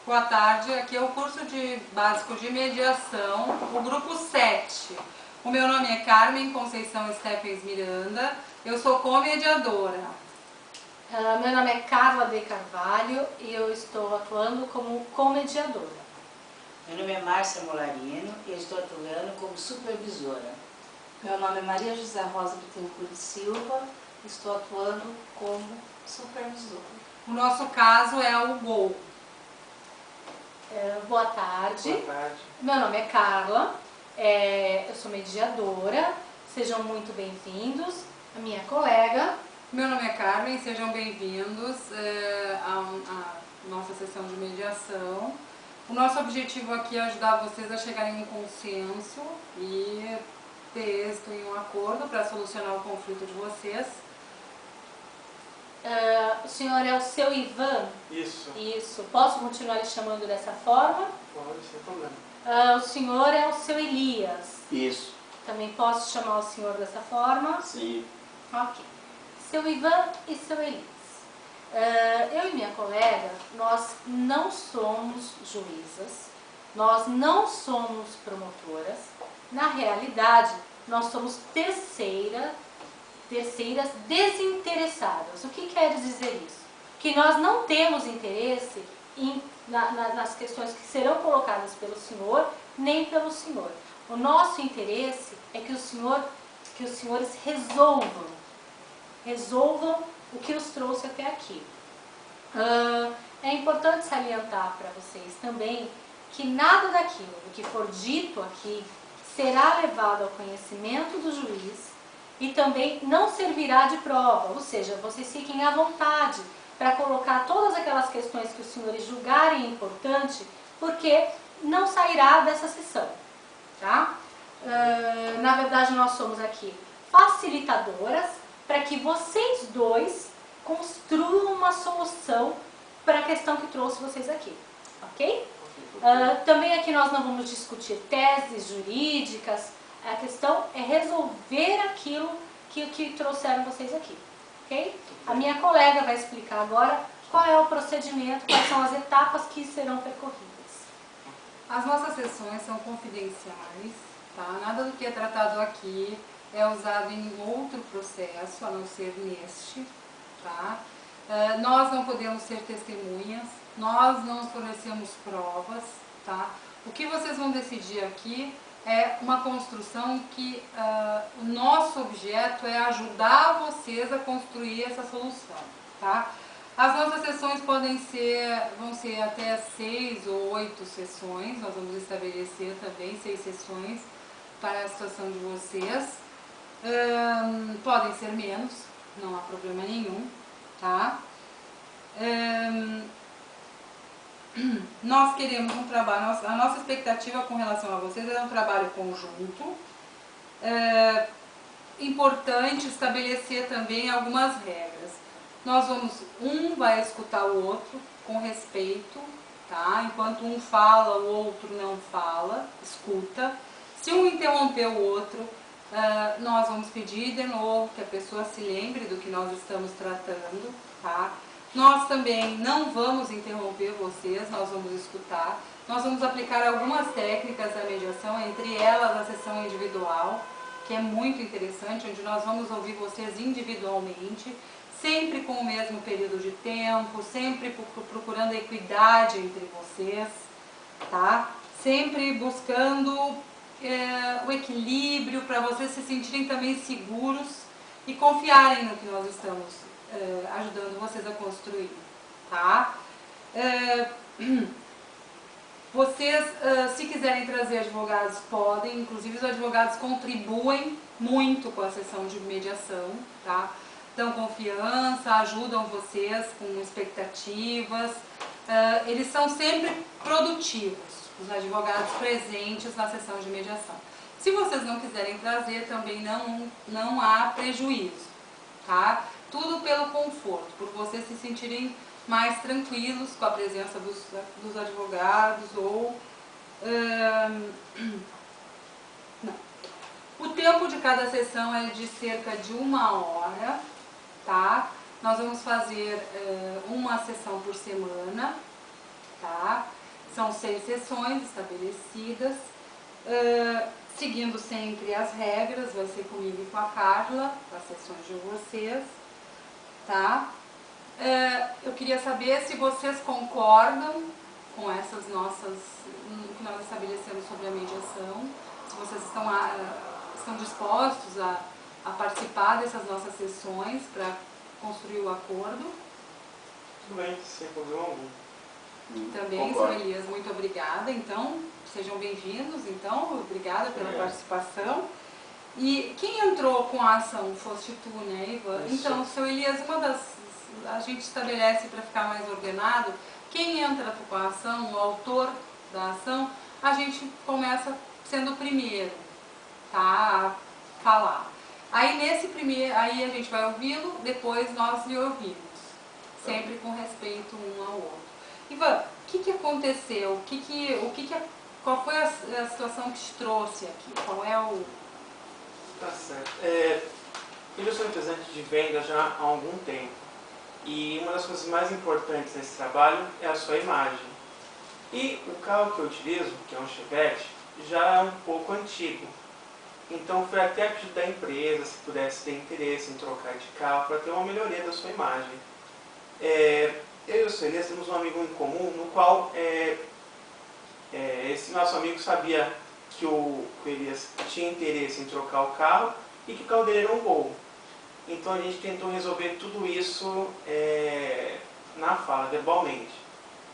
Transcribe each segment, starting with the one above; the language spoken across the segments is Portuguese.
Boa tarde, aqui é o curso básico de mediação, o grupo 7. O meu nome é Carmen Conceição Stephens Miranda, eu sou comediadora. Meu nome é Carla de Carvalho e eu estou atuando como comediadora. Meu nome é Márcia Molarino e eu estou atuando como supervisora. Meu nome é Maria José Rosa Bittencourt Silva, estou atuando como supervisora. O nosso caso é o GOL. Boa tarde. Boa tarde. Meu nome é Carla, eu sou mediadora, sejam muito bem-vindos. A minha colega. Meu nome é Carmen, sejam bênvindos à nossa sessão de mediação. O nosso objetivo aqui é ajudar vocês a chegarem em um consenso e ter êxito em um acordo para solucionar o conflito de vocês. O senhor é o seu Ivan? Isso. Isso. Posso continuar lhe chamando dessa forma? Pode, sem problema. O senhor é o seu Elias? Isso. Também posso chamar o senhor dessa forma? Sim. Ok. Seu Ivan e seu Elias. Eu e minha colega, nós não somos juízas, nós não somos promotoras. Na realidade, nós somos terceiras desinteressadas. O que quer dizer isso? Que nós não temos interesse nas questões que serão colocadas pelo senhor, nem pelo senhor. O nosso interesse é que os senhores resolvam o que os trouxe até aqui. É importante salientar para vocês também que nada daquilo do que for dito aqui será levado ao conhecimento do juiz e também não servirá de prova, ou seja, vocês fiquem à vontade para colocar todas aquelas questões que os senhores julgarem importante, porque não sairá dessa sessão, tá? Na verdade, nós somos aqui facilitadoras para que vocês dois construam uma solução para a questão que trouxe vocês aqui, ok? Também aqui nós não vamos discutir teses jurídicas, a questão é resolver aquilo que trouxeram vocês aqui, ok? A minha colega vai explicar agora qual é o procedimento, quais são as etapas que serão percorridas. As nossas sessões são confidenciais, tá? Nada do que é tratado aqui é usado em outro processo, a não ser neste, tá? Nós não podemos ser testemunhas, nós não fornecemos provas, tá? O que vocês vão decidir aqui é uma construção que o nosso objeto é ajudar vocês a construir essa solução, tá? As nossas sessões vão ser até 6 ou 8 sessões, nós vamos estabelecer também 6 sessões para a situação de vocês. Podem ser menos, não há problema nenhum, tá? Nós queremos um trabalho, a nossa expectativa com relação a vocês é um trabalho conjunto. Importante estabelecer também algumas regras. Um vai escutar o outro com respeito, tá? Enquanto um fala, o outro não fala, escuta. Se um interromper o outro, nós vamos pedir de novo que a pessoa se lembre do que nós estamos tratando, tá? Nós também não vamos interromper vocês, nós vamos escutar. Nós vamos aplicar algumas técnicas da mediação, entre elas a sessão individual, que é muito interessante, onde nós vamos ouvir vocês individualmente, sempre com o mesmo período de tempo, sempre procurando a equidade entre vocês, tá? Sempre buscando o equilíbrio para vocês se sentirem também seguros e confiarem no que nós estamos ajudando vocês a construir, tá? Vocês, se quiserem trazer advogados, podem, inclusive os advogados contribuem muito com a sessão de mediação, tá? Dão confiança, ajudam vocês com expectativas, eles são sempre produtivos, os advogados presentes na sessão de mediação. Se vocês não quiserem trazer, também não há prejuízo, tá? Tudo pelo conforto, por vocês se sentirem mais tranquilos com a presença dos advogados ou... não. O tempo de cada sessão é de cerca de 1 hora, tá? Nós vamos fazer uma sessão por semana, tá? São 6 sessões estabelecidas, seguindo sempre as regras, vai ser comigo e com a Carla, as sessões de vocês, tá? Eu queria saber se vocês concordam com essas nossas, o que nós estabelecemos sobre a mediação, se vocês estão dispostos a participar dessas nossas sessões para construir o acordo. Tudo bem, sem problema algum. Também, Concordo. Sr. Elias, muito obrigada. Então, sejam bem-vindos. Então, obrigada pela participação. E quem entrou com a ação foste tu, né, Ivan? Isso. Então, Sr. Elias, a gente estabelece para ficar mais ordenado, quem entra com a ação, o autor da ação, a gente começa sendo o primeiro, tá, a falar. Aí nesse primeiro, aí a gente vai ouvi-lo, depois nós lhe ouvimos, sempre com respeito um ao outro. Ivan, o que aconteceu? Qual foi a situação que te trouxe aqui? Qual é o... Tá certo. Eu sou representante de venda já há algum tempo. E uma das coisas mais importantes nesse trabalho é a sua imagem. E o carro que eu utilizo, que é um Chevette, já é um pouco antigo. Então foi até a pedido da empresa, se pudesse ter interesse em trocar de carro, para ter uma melhoria da sua imagem. Eu e o Sr. Elias temos um amigo em comum, no qual esse nosso amigo sabia que o Elias tinha interesse em trocar o carro e que o carro dele era um Gol. Então a gente tentou resolver tudo isso na fala, verbalmente.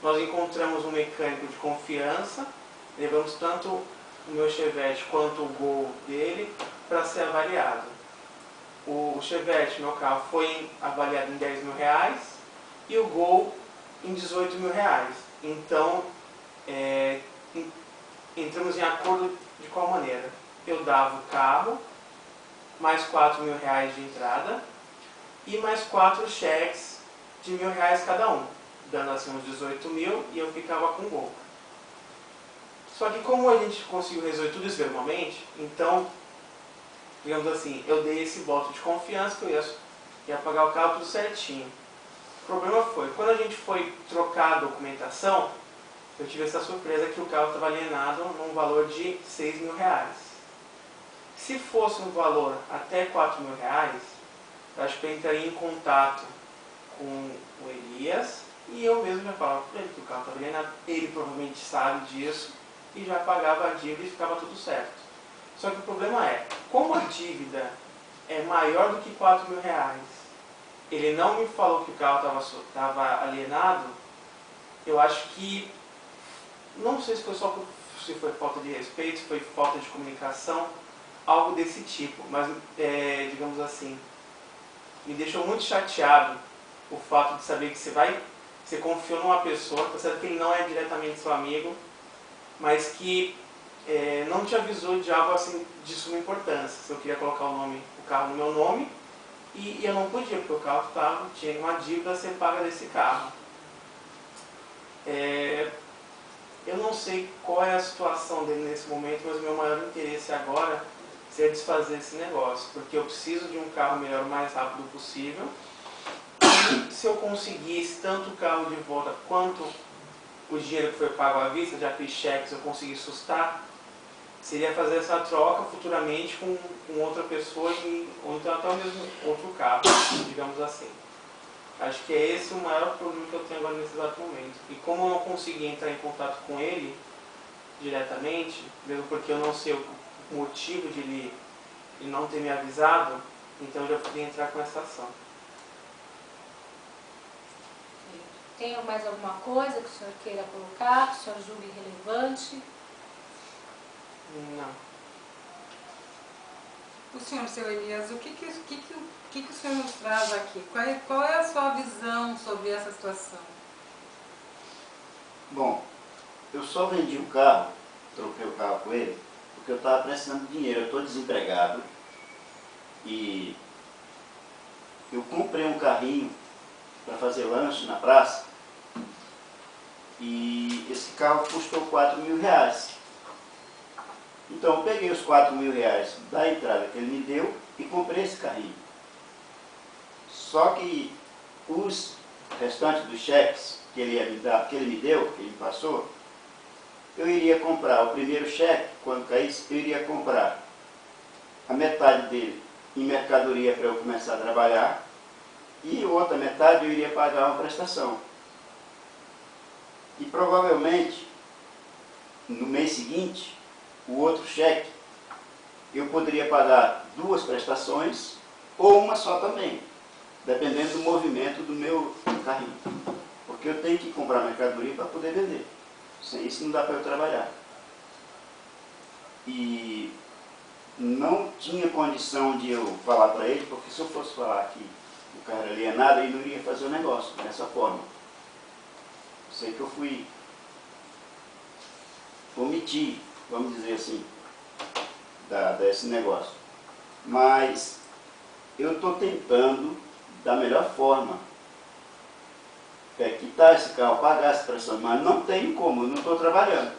Nós encontramos um mecânico de confiança, levamos tanto o meu Chevette quanto o Gol dele para ser avaliado. O Chevette, meu carro, foi avaliado em R$10.000 e o Gol em R$18.000. Então, entramos em acordo de qual maneira? Eu dava o carro, mais R$4.000 de entrada e mais 4 cheques de R$1.000 cada um, dando assim uns 18.000 e eu ficava com o Gol. Só que como a gente conseguiu resolver tudo isso verbalmente, então, digamos assim, eu dei esse voto de confiança que eu ia pagar o carro tudo certinho. O problema foi, quando a gente foi trocar a documentação, eu tive essa surpresa que o carro estava alienado num valor de R$6.000. Se fosse um valor até R$4.000, eu acho que eu entraria em contato com o Elias e eu mesmo já falava para ele que o carro estava alienado. Ele provavelmente sabe disso e já pagava a dívida e ficava tudo certo. Só que o problema é, como a dívida é maior do que R$4.000, ele não me falou que o carro estava alienado, eu acho que, não sei se foi falta de respeito, se foi falta de comunicação, algo desse tipo, mas, digamos assim, me deixou muito chateado o fato de saber que você confiou numa pessoa, tá certo que ele não é diretamente seu amigo, mas que não te avisou de algo assim de suma importância. Se eu queria colocar o carro no meu nome, e eu não podia, porque o carro tinha uma dívida a ser paga desse carro. Eu não sei qual é a situação dele nesse momento, mas o meu maior interesse agora seria desfazer esse negócio, porque eu preciso de um carro melhor o mais rápido possível. E se eu conseguisse tanto o carro de volta quanto o dinheiro que foi pago à vista, já fiz cheques, eu consegui sustar, seria fazer essa troca futuramente com outra pessoa ou então até mesmo outro carro, digamos assim. Acho que é esse o maior problema que eu tenho agora nesse exato momento. E como eu não consegui entrar em contato com ele diretamente, mesmo porque eu não sei o motivo de ele não ter me avisado, então eu já podia entrar com essa ação. Tem mais alguma coisa que o senhor queira colocar, que o senhor julgue relevante? Não. O senhor, seu Elias, o que o senhor nos traz aqui? Qual é a sua visão sobre essa situação? Bom, eu só vendi o carro, troquei o carro com ele, porque eu estava precisando de dinheiro. Eu estou desempregado e eu comprei um carrinho para fazer lanche na praça e esse carro custou R$4.000. Então eu peguei os R$4.000 da entrada que ele me deu e comprei esse carrinho. Só que os restantes dos cheques que ele me deu, que ele me passou, eu iria comprar o primeiro cheque, quando caísse, eu iria comprar a metade dele em mercadoria para eu começar a trabalhar e outra metade eu iria pagar uma prestação. E provavelmente, no mês seguinte, o outro cheque, eu poderia pagar 2 prestações ou uma só também, dependendo do movimento do meu carrinho. Porque eu tenho que comprar mercadoria para poder vender. Sem isso não dá para eu trabalhar. E não tinha condição de eu falar para ele, porque se eu fosse falar que o carro era alienado, ele não iria fazer o negócio dessa forma. Sei que eu fui omitir, vamos dizer assim, desse negócio. Mas eu estou tentando, da melhor forma, quitar esse carro, pagar essa prestação, mas não tenho como, eu não estou trabalhando.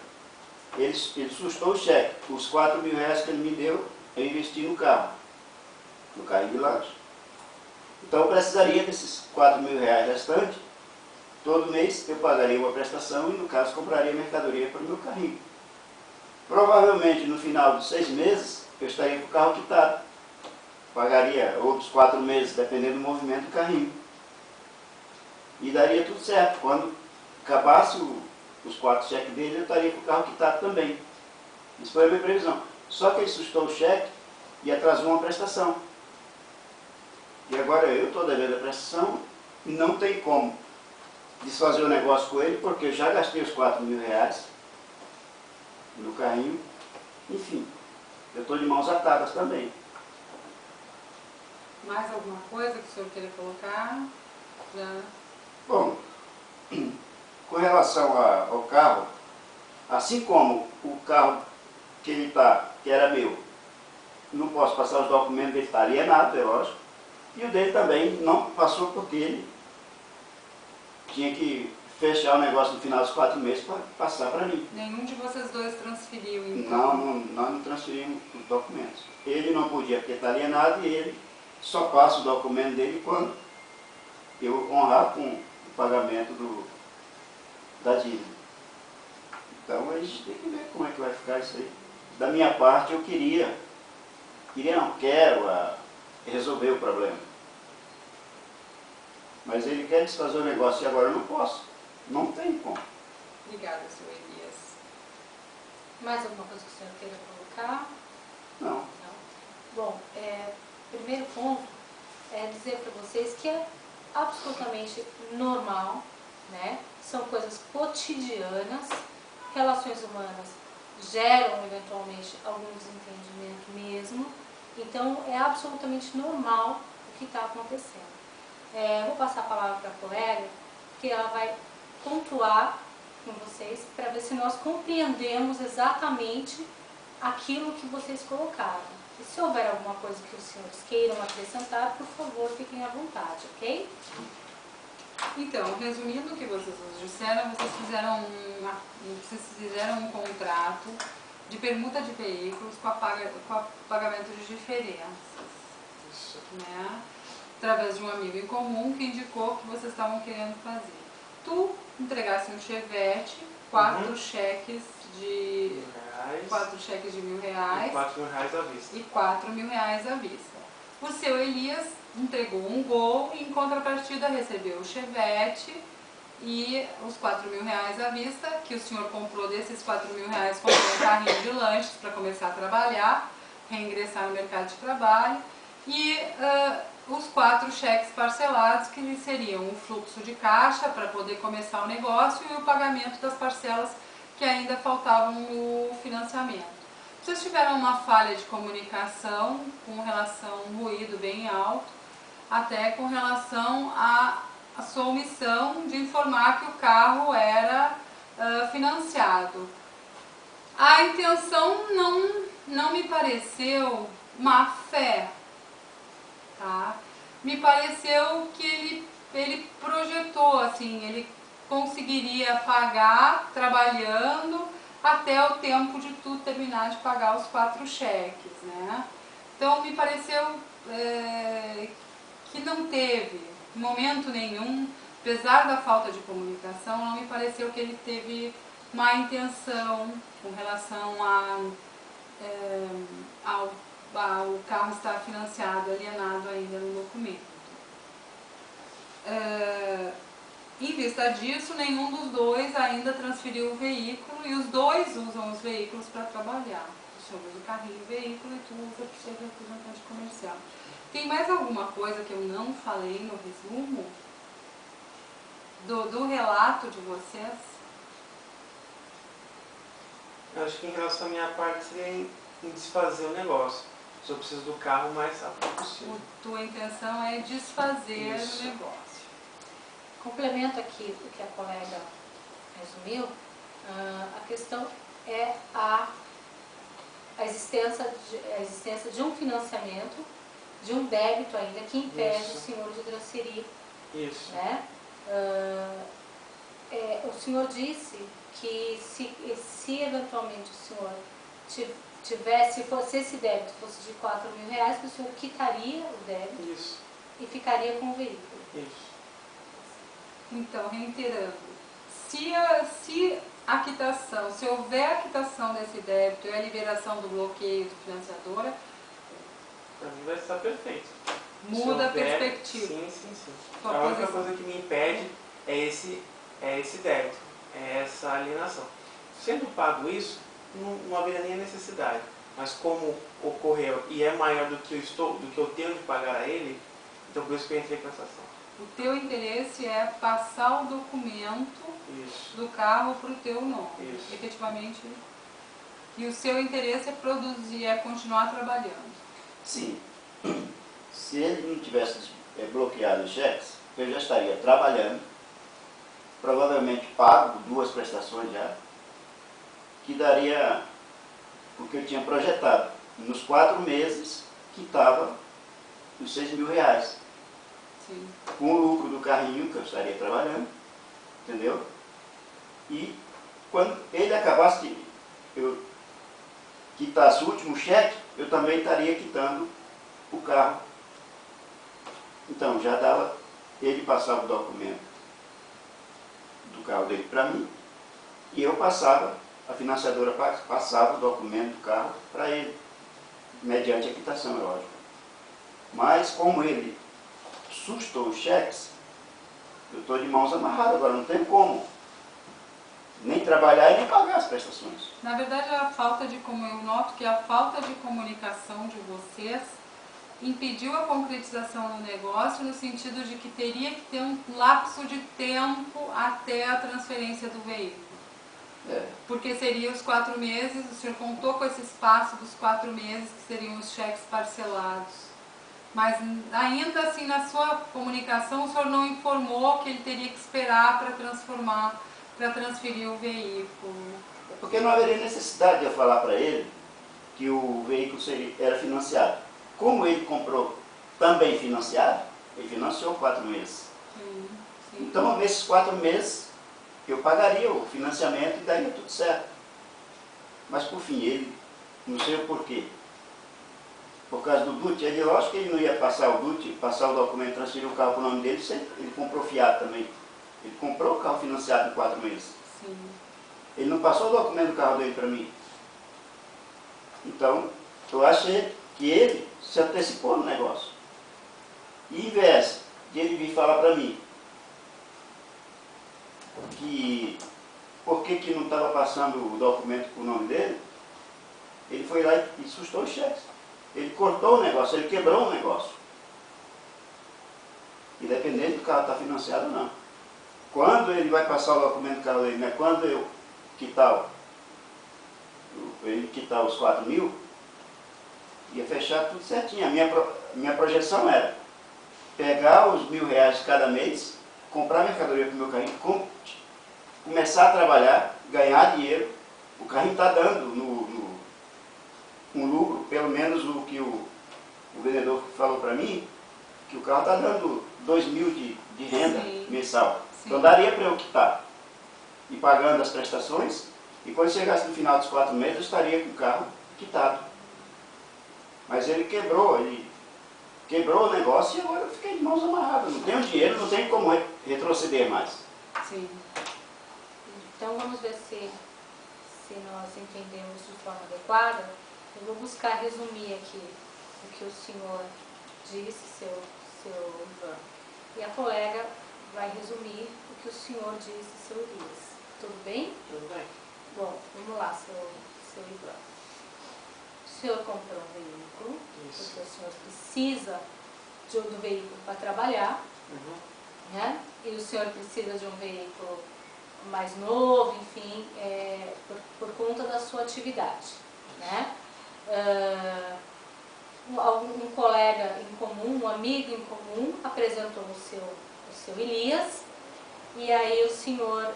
Ele sustou o cheque, os 4 mil reais que ele me deu, eu investi no carro de lanche. Então eu precisaria desses 4 mil reais restantes. Todo mês eu pagaria uma prestação e, no caso, compraria mercadoria para o meu carrinho. Provavelmente, no final de 6 meses, eu estaria com o carro quitado. Pagaria outros 4 meses, dependendo do movimento do carrinho. E daria tudo certo. Quando acabasse os 4 cheques dele, eu estaria com o carro quitado também. Isso foi a minha previsão. Só que ele sustou o cheque e atrasou uma prestação. E agora eu estou devendo a prestação e não tem como desfazer o negócio com ele, porque eu já gastei os 4 mil reais no carrinho. Enfim, eu estou de mãos atadas também. Mais alguma coisa que o senhor queira colocar? Já. Bom, com relação ao carro, assim como o carro que ele está, que era meu, não posso passar os documentos dele, está alienado, é lógico, e o dele também não passou porque ele tinha que fechar o negócio no final dos 4 meses para passar para mim. Nenhum de vocês dois transferiu, então? Não, nós não transferimos os documentos. Ele não podia porque está alienado e ele só passa o documento dele quando eu honrar com o pagamento da dívida. Então a gente tem que ver como é que vai ficar isso aí. Da minha parte eu quero resolver o problema. Mas ele quer desfazer o negócio e agora eu não posso. Não tem como. Obrigada, senhor Elias. Mais alguma coisa que o senhor queira colocar? Não. Não. Bom, primeiro ponto é dizer para vocês que é absolutamente normal, né? São coisas cotidianas, relações humanas geram eventualmente algum desentendimento mesmo, então é absolutamente normal o que está acontecendo. Vou passar a palavra para a colega, que ela vai pontuar com vocês para ver se nós compreendemos exatamente aquilo que vocês colocaram. E se houver alguma coisa que os senhores queiram acrescentar, por favor, fiquem à vontade, ok? Então, resumindo o que vocês nos disseram, vocês fizeram um contrato de permuta de veículos com pagamento de diferenças, né? Através de um amigo em comum que indicou que vocês estavam querendo fazer. Tu entregasse um Chevette, 4 cheques de R$1.000 e 4 mil reais à vista. e R$4.000 à vista. O seu Elias entregou um Gol e em contrapartida recebeu o Chevette e os R$4.000 à vista, que o senhor comprou desses R$4.000, comprou um carrinho de lanches para começar a trabalhar, reingressar no mercado de trabalho, e os 4 cheques parcelados, que seriam o fluxo de caixa para poder começar o negócio e o pagamento das parcelas que ainda faltavam no financiamento. Vocês tiveram uma falha de comunicação com relação a um ruído bem alto, até com relação à sua omissão de informar que o carro era financiado. A intenção não me pareceu má fé, tá? Me pareceu que ele projetou, assim, ele conseguiria pagar trabalhando até o tempo de tu terminar de pagar os 4 cheques, né? Então me pareceu que não teve, em momento nenhum, apesar da falta de comunicação, não me pareceu que ele teve má intenção com relação ao carro estar financiado, alienado ainda no documento. Em vista disso, nenhum dos dois ainda transferiu o veículo e os dois usam os veículos para trabalhar. O senhor usa o carrinho e o veículo e tu usa para ser representante comercial. Tem mais alguma coisa que eu não falei no resumo do relato de vocês? Eu acho que em relação à minha parte seria em desfazer o negócio. Eu preciso do carro o mais rápido possível. Tua intenção é desfazer Isso. o negócio. Complemento aqui o que a colega resumiu, a questão é a existência de um financiamento, de um débito ainda que impede Isso. o senhor de transferir. Isso. Né? O senhor disse que se eventualmente o senhor se esse débito fosse de R$4.000, que o senhor quitaria o débito Isso. e ficaria com o veículo. Isso. Então, reiterando, se a quitação, se houver a quitação desse débito e a liberação do bloqueio do financiadora, Para mim vai estar perfeito. muda a Se houver- perspectiva. Sim. Tua A única posição. coisa que me impede é esse débito, é essa alienação. Sendo pago isso, não haveria nem a necessidade. Mas como ocorreu e é maior do que eu tenho de pagar a ele, então por isso que eu entrei com essa ação. O teu interesse é passar o documento Isso. do carro para o teu nome, Isso. efetivamente. E o seu interesse é produzir, é continuar trabalhando. Sim. Se ele não tivesse bloqueado os cheques, eu já estaria trabalhando, provavelmente pago 2 prestações já, que daria o que eu tinha projetado. Nos 4 meses, quitava os R$6.000, Sim. com o lucro do carrinho que eu estaria trabalhando, entendeu? E quando ele acabasse de eu quitasse o último cheque, eu também estaria quitando o carro. Então já dava, ele passava o documento do carro dele para mim e eu passava, a financiadora passava o documento do carro para ele, mediante a quitação, é lógico. Mas como ele sustou os cheques, eu estou de mãos amarradas, agora não tem como nem trabalhar e nem pagar as prestações. Na verdade, eu noto que a falta de comunicação de vocês impediu a concretização do negócio no sentido de que teria que ter um lapso de tempo até a transferência do veículo. Porque seria os 4 meses, o senhor contou com esse espaço dos 4 meses que seriam os cheques parcelados. Mas ainda assim na sua comunicação o senhor não informou que ele teria que esperar para transferir o veículo. Porque não haveria necessidade de eu falar para ele que o veículo era financiado. Como ele comprou também financiado, ele financiou 4 meses. Sim. Então, nesses 4 meses, eu pagaria o financiamento e daria tudo certo. Mas, por fim, ele, não sei o porquê, por causa do DUT, ele, lógico que ele não ia passar o DUT, passar o documento, transferir o carro para o nome dele, ele comprou fiado também. Ele comprou o carro financiado em 4 meses. Sim. Ele não passou o documento do carro dele para mim. Então, eu achei que ele se antecipou no negócio. E, em vez de ele vir falar para mim que por que não estava passando o documento para o nome dele, ele foi lá e sustou os cheques. Ele cortou o negócio, ele quebrou o negócio. Independente do carro estar financiado ou não. Quando ele vai passar o documento do carro dele, né? Quando eu quitar os 4.000, ia fechar tudo certinho. A minha projeção era pegar os R$1.000 cada mês, comprar mercadoria para o meu carrinho, começar a trabalhar, ganhar dinheiro. O carrinho está dando um lucro, pelo menos o que o vendedor falou para mim, que o carro está dando 2.000 de renda mensal. Sim. Então daria para eu quitar e pagando as prestações, e quando chegasse no final dos 4 meses eu estaria com o carro quitado. Mas ele quebrou o negócio e agora eu fiquei de mãos amarradas. Não tenho dinheiro, não tenho como retroceder mais. Sim. Então Então vamos ver se nós entendemos de forma adequada. Eu vou buscar resumir aqui o que o senhor disse, seu Ivan. E a colega vai resumir o que o senhor disse, seu Elias. Tudo bem? Tudo bem. Bom, vamos lá, seu Ivan. O senhor comprou um veículo, Isso. porque o senhor precisa do veículo para trabalhar, Uhum. né? E o senhor precisa de um veículo mais novo, enfim, por conta da sua atividade, né? Um colega em comum, um amigo em comum, apresentou o seu Elias, e aí o senhor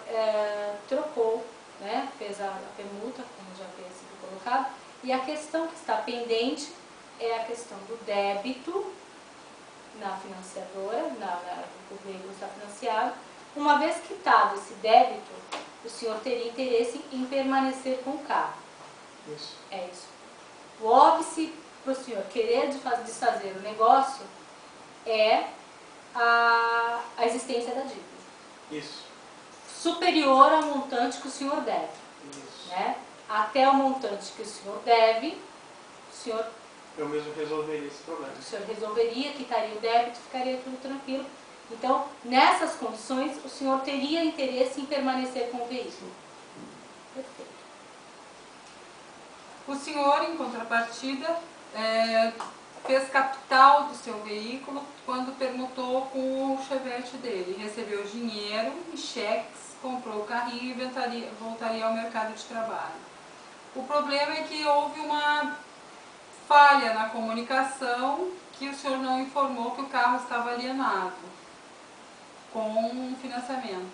trocou, né? Fez a permuta, como já havia sido colocado, e a questão que está pendente é a questão do débito na financiadora, o veículo está financiado. Uma vez quitado esse débito, o senhor teria interesse em permanecer com o carro. Isso. É isso. O óbice para o senhor querer desfazer o negócio é a existência da dívida. Isso. Superior ao montante que o senhor deve. Isso. Né? Até o montante que o senhor deve, Eu mesmo resolveria esse problema. o senhor resolveria, quitaria o débito, ficaria tudo tranquilo. Então, nessas condições, o senhor teria interesse em permanecer com o veículo. Perfeito. O senhor, em contrapartida, fez capital do seu veículo quando permutou com o Chevette dele. Recebeu dinheiro e cheques, comprou o carrinho e voltaria ao mercado de trabalho. O problema é que houve uma falha na comunicação, que o senhor não informou que o carro estava alienado com um financiamento.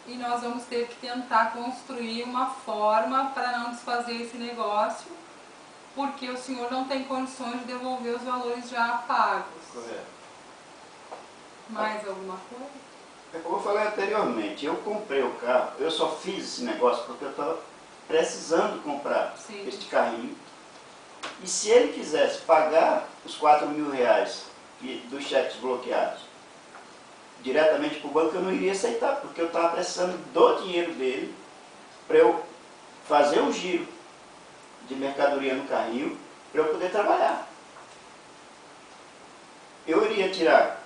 E nós vamos ter que tentar construir uma forma para não desfazer esse negócio, porque o senhor não tem condições de devolver os valores já pagos. Correto. Mais alguma coisa? É como eu falei anteriormente, eu comprei o carro, eu só fiz esse negócio porque eu estava precisando comprar Sim. este carrinho. E se ele quisesse pagar os R$4.000 dos cheques bloqueados diretamente para o banco, eu não iria aceitar, porque eu estava precisando do dinheiro dele para eu fazer um giro de mercadoria no carrinho para eu poder trabalhar. Eu iria tirar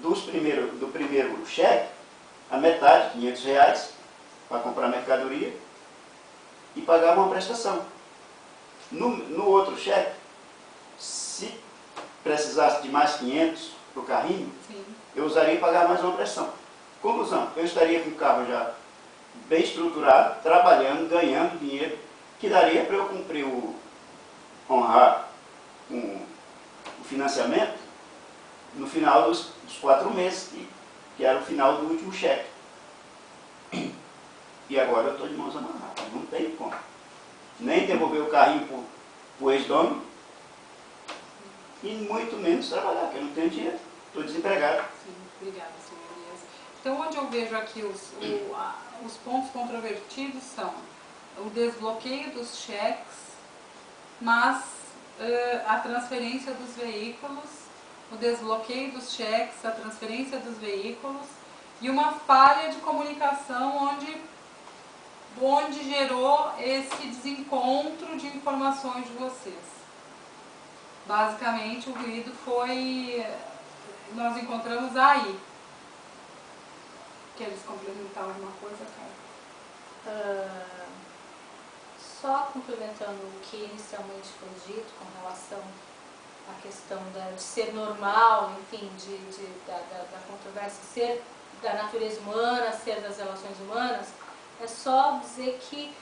do primeiro cheque a metade, R$500, para comprar mercadoria e pagar uma prestação. No outro cheque, se precisasse de mais 500 para o carrinho, Sim. eu usaria e pagar mais uma prestação. Conclusão, eu estaria com o carro já bem estruturado, trabalhando, ganhando dinheiro, que daria para eu cumprir honrar o financiamento no final dos 4 meses, que era o final do último cheque. E agora eu estou de mãos amarradas, não tem como. Nem devolver o carrinho para o ex-dono, e muito menos trabalhar, porque eu não tenho dinheiro, estou desempregado. Sim, obrigada, senhor Elias. Então, onde eu vejo aqui os pontos controvertidos são o desbloqueio dos cheques, mas a transferência dos veículos, o desbloqueio dos cheques, a transferência dos veículos e uma falha de comunicação onde gerou esse desencontro de informações de vocês. Basicamente, o ruído nós encontramos aí. Queres complementar alguma coisa, Carla? Só complementando o que inicialmente foi dito com relação à questão de ser normal, enfim, da controvérsia ser da natureza humana, ser das relações humanas, é só dizer que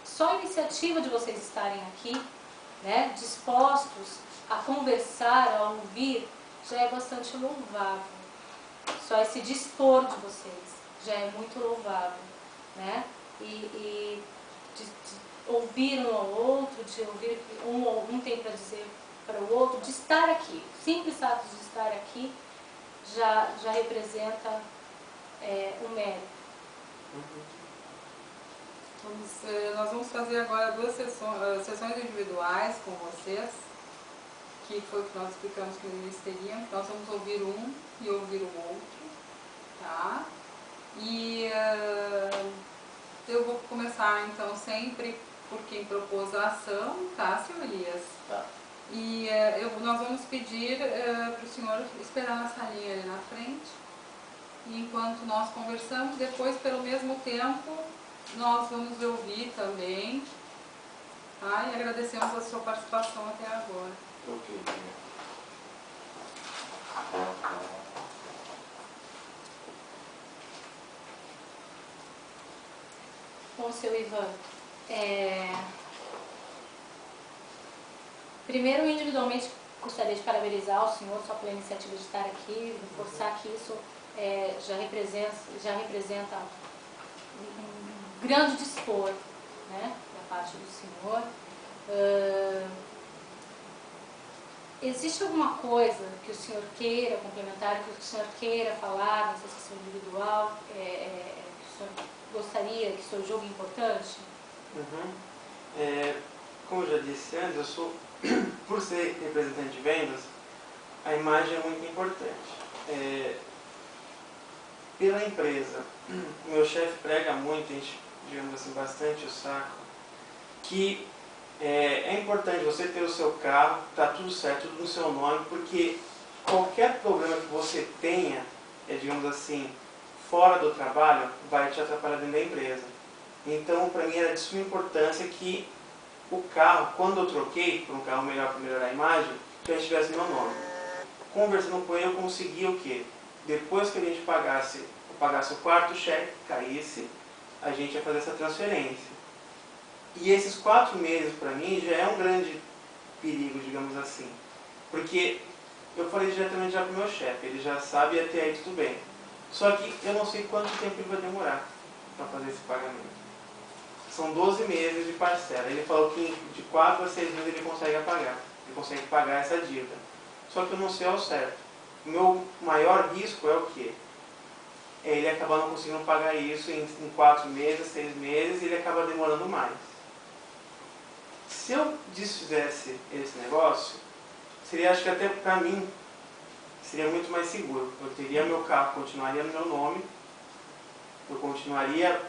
só a iniciativa de vocês estarem aqui, né, dispostos a conversar, a ouvir, já é bastante louvável. Só esse dispor de vocês já é muito louvável, né? E de ouvir um ao outro, de ouvir um tem para dizer para o outro, de estar aqui. O simples ato de estar aqui já representa um mérito. Nós vamos fazer agora 2 sessões individuais com vocês, que foi o que nós explicamos que no início teríamos. Nós vamos ouvir um e ouvir o outro. E eu vou começar então sempre por quem propôs a ação, tá, senhor Elias? Tá. E nós vamos pedir para o senhor esperar na salinha ali na frente. E enquanto nós conversamos, depois pelo mesmo tempo, nós vamos ouvir também. Tá? E agradecemos a sua participação até agora. Ok. Bom, seu Ivan, primeiro, individualmente, gostaria de parabenizar o senhor só pela iniciativa de estar aqui, reforçar que isso já representa um grande dispor, né, da parte do senhor. Existe alguma coisa que o senhor queira complementar, que o senhor queira falar nessa sessão individual, que o senhor gostaria, que o senhor julgue importante? Como eu já disse antes, eu sou, por ser representante de vendas, a imagem é muito importante. Pela empresa, o meu chefe prega muito, digamos assim, bastante o saco, que é importante você ter o seu carro, tá tudo certo, tudo no seu nome, porque qualquer problema que você tenha, digamos assim, fora do trabalho, vai te atrapalhar dentro da empresa. Então, para mim era de suma importância que o carro, quando eu troquei por um carro melhor para melhorar a imagem, já estivesse meu nome. Conversando com ele, eu consegui o quê? Depois que a gente pagasse o quarto cheque, caísse, a gente ia fazer essa transferência. E esses 4 meses, para mim, já é um grande perigo, digamos assim. Porque eu falei diretamente já para o meu chefe, ele já sabe e até aí tudo bem. Só que eu não sei quanto tempo ele vai demorar para fazer esse pagamento. São 12 meses de parcela. Ele falou que de 4 a 6 meses ele consegue pagar. Ele consegue pagar essa dívida. Só que eu não sei ao certo. O meu maior risco é o quê? Ele acabar não conseguindo pagar isso em 4 meses, 6 meses, e ele acaba demorando mais. Se eu desfizesse esse negócio, seria, acho que até para mim, seria muito mais seguro. Eu teria meu carro, continuaria no meu nome, eu continuaria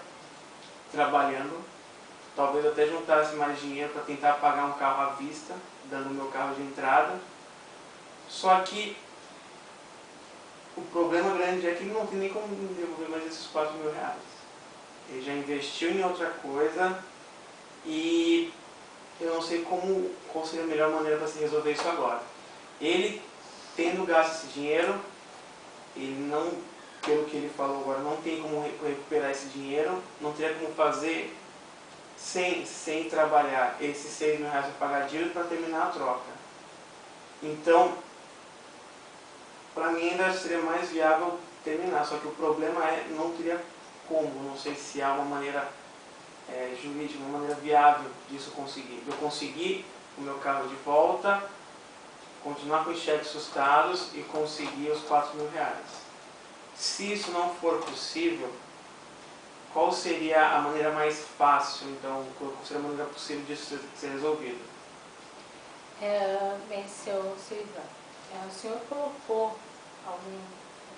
trabalhando, talvez eu até juntasse mais dinheiro para tentar pagar um carro à vista, dando o meu carro de entrada. Só que o problema grande é que ele não tem nem como me devolver mais esses 4 mil reais. Ele já investiu em outra coisa e eu não sei qual seria a melhor maneira para se resolver isso agora. Ele, tendo gasto esse dinheiro, ele não, pelo que ele falou agora, não tem como recuperar esse dinheiro, não teria como fazer sem trabalhar esses 6 mil reais para pagar dívida para terminar a troca. Então, para mim ainda seria mais viável terminar, só que o problema é não teria como, não sei se há uma maneira jurídica, uma maneira viável disso conseguir. Eu conseguir o meu carro de volta, continuar com os cheques sustados e conseguir os 4 mil reais. Se isso não for possível, qual seria a maneira mais fácil, então, qual seria a maneira possível disso ser resolvido? Bem, seu Ivan, o senhor colocou algum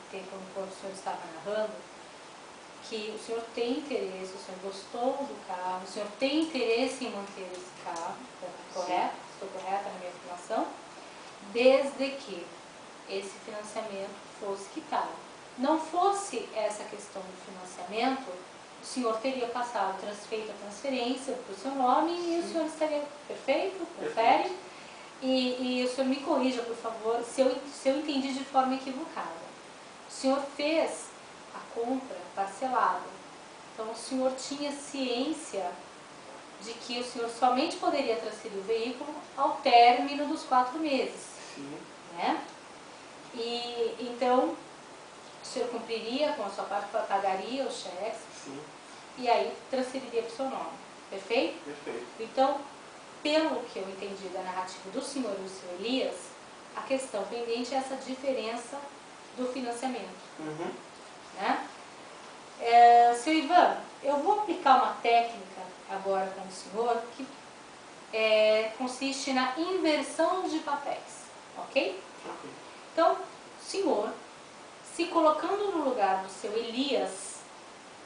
tempo quando o senhor estava narrando que o senhor tem interesse, o senhor gostou do carro, o senhor tem interesse em manter esse carro, correto? Estou correta na minha afirmação? Desde que esse financiamento fosse quitado. Não fosse essa questão do financiamento, o senhor teria passado, feito a transferência para o seu nome e o senhor estaria perfeito? Confere? E o senhor me corrija, por favor, se eu entendi de forma equivocada. O senhor fez a compra parcelada. Então, o senhor tinha ciência de que o senhor somente poderia transferir o veículo ao término dos 4 meses. Sim. Né? E então, o senhor cumpriria com a sua parte, pagaria os cheques. Sim. E aí transferiria para o seu nome. Perfeito? Perfeito. Então, pelo que eu entendi da narrativa do senhor e do senhor Elias, a questão pendente é essa diferença do financiamento. Uhum. Né? Seu Ivan, eu vou aplicar uma técnica agora com o senhor que consiste na inversão de papéis, ok? Ok. Então, o senhor, se colocando no lugar do seu Elias,